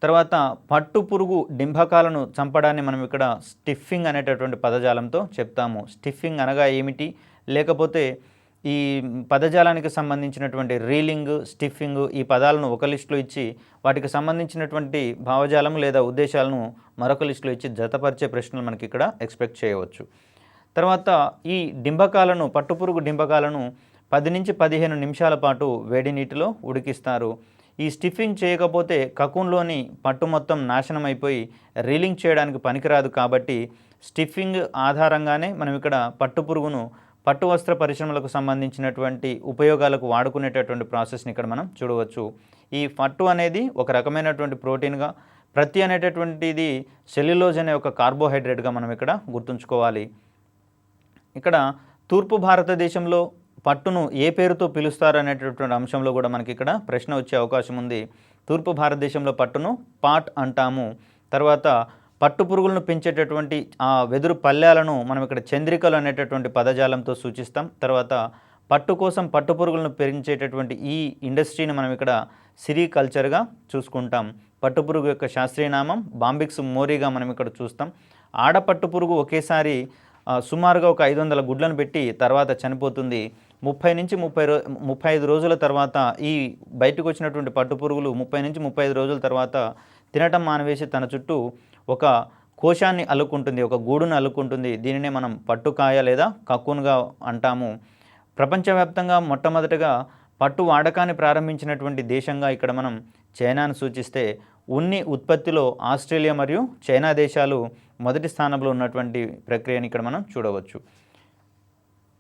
తర్వాత పట్టు పురుగు డింభకాలను చంపడాన్ని మనం ఇక్కడ స్టిఫింగ్ అనేటటువంటి పదజాలంతో చెప్తాము. స్టిఫింగ్ అనగా ఏమిటి, లేకపోతే ఈ పదజాలానికి సంబంధించినటువంటి రీలింగ్, స్టిఫింగ్ ఈ పదాలను ఒక లిస్టులో ఇచ్చి వాటికి సంబంధించినటువంటి భావజాలం లేదా ఉద్దేశాలను మరొక లిస్టులో ఇచ్చి జతపరిచే ప్రశ్నలు మనకి ఇక్కడ ఎక్స్పెక్ట్ చేయవచ్చు. తర్వాత ఈ డింబకాలను పట్టుపురుగు డింబకాలను 10 నుంచి 15 నిమిషాల పాటు వేడి నీటిలో ఉడికిస్తారు. ఈ స్టిఫింగ్ చేయకపోతే కకూన్లోని పట్టు మొత్తం నాశనం అయిపోయి రీలింగ్ చేయడానికి పనికిరాదు. కాబట్టి స్టిఫింగ్ ఆధారంగానే మనం ఇక్కడ పట్టుపురుగును పట్టు వస్త్ర పరిశ్రమలకు సంబంధించినటువంటి ఉపయోగాలకు వాడుకునేటటువంటి ప్రాసెస్ని ఇక్కడ మనం చూడవచ్చు. ఈ పట్టు అనేది ఒక రకమైనటువంటి ప్రోటీన్గా, ప్రతి అనేటటువంటిది సెల్యులోజ్ అనే ఒక కార్బోహైడ్రేట్గా మనం ఇక్కడ గుర్తుంచుకోవాలి. ఇక్కడ తూర్పు భారతదేశంలో పట్టును ఏ పేరుతో పిలుస్తారు అనేటటువంటి అంశంలో కూడా మనకి ఇక్కడ ప్రశ్న వచ్చే అవకాశం ఉంది. తూర్పు భారతదేశంలో పట్టును పాట్ అంటాము. తర్వాత పట్టు పురుగులను పెంచేటటువంటి ఆ వెదురు పళ్ళాలను మనం ఇక్కడ చంద్రికలు అనేటటువంటి పదజాలంతో సూచిస్తాం. తర్వాత పట్టు కోసం పట్టు పురుగులను పెంచేటటువంటి ఈ ఇండస్ట్రీని మనం ఇక్కడ సిరికల్చర్గా చూసుకుంటాం. పట్టుపురుగు యొక్క శాస్త్రీయ నామం బాంబిక్స్ మోరీగా మనం ఇక్కడ చూస్తాం. ఆడపట్టు పురుగు ఒకేసారి సుమారుగా ఒక 500 గుడ్లను పెట్టి తర్వాత చనిపోతుంది. 30 నుంచి 35 రోజుల తర్వాత ఈ బయటకు వచ్చినటువంటి పట్టు పురుగులు 30 నుంచి 35 రోజుల తర్వాత తినటం మానివేసి తన చుట్టూ ఒక కోశాన్ని అల్లుకుంటుంది, ఒక గూడును అల్లుకుంటుంది. దీనినే మనం పట్టుకాయ లేదా కక్కున్గా అంటాము. ప్రపంచవ్యాప్తంగా మొట్టమొదటగా పట్టు వాడకాన్ని ప్రారంభించినటువంటి దేశంగా ఇక్కడ మనం చైనాను సూచిస్తే, ఉన్ని ఉత్పత్తిలో ఆస్ట్రేలియా మరియు చైనా దేశాలు మొదటి స్థానంలో ఉన్నటువంటి ప్రక్రియని ఇక్కడ మనం చూడవచ్చు.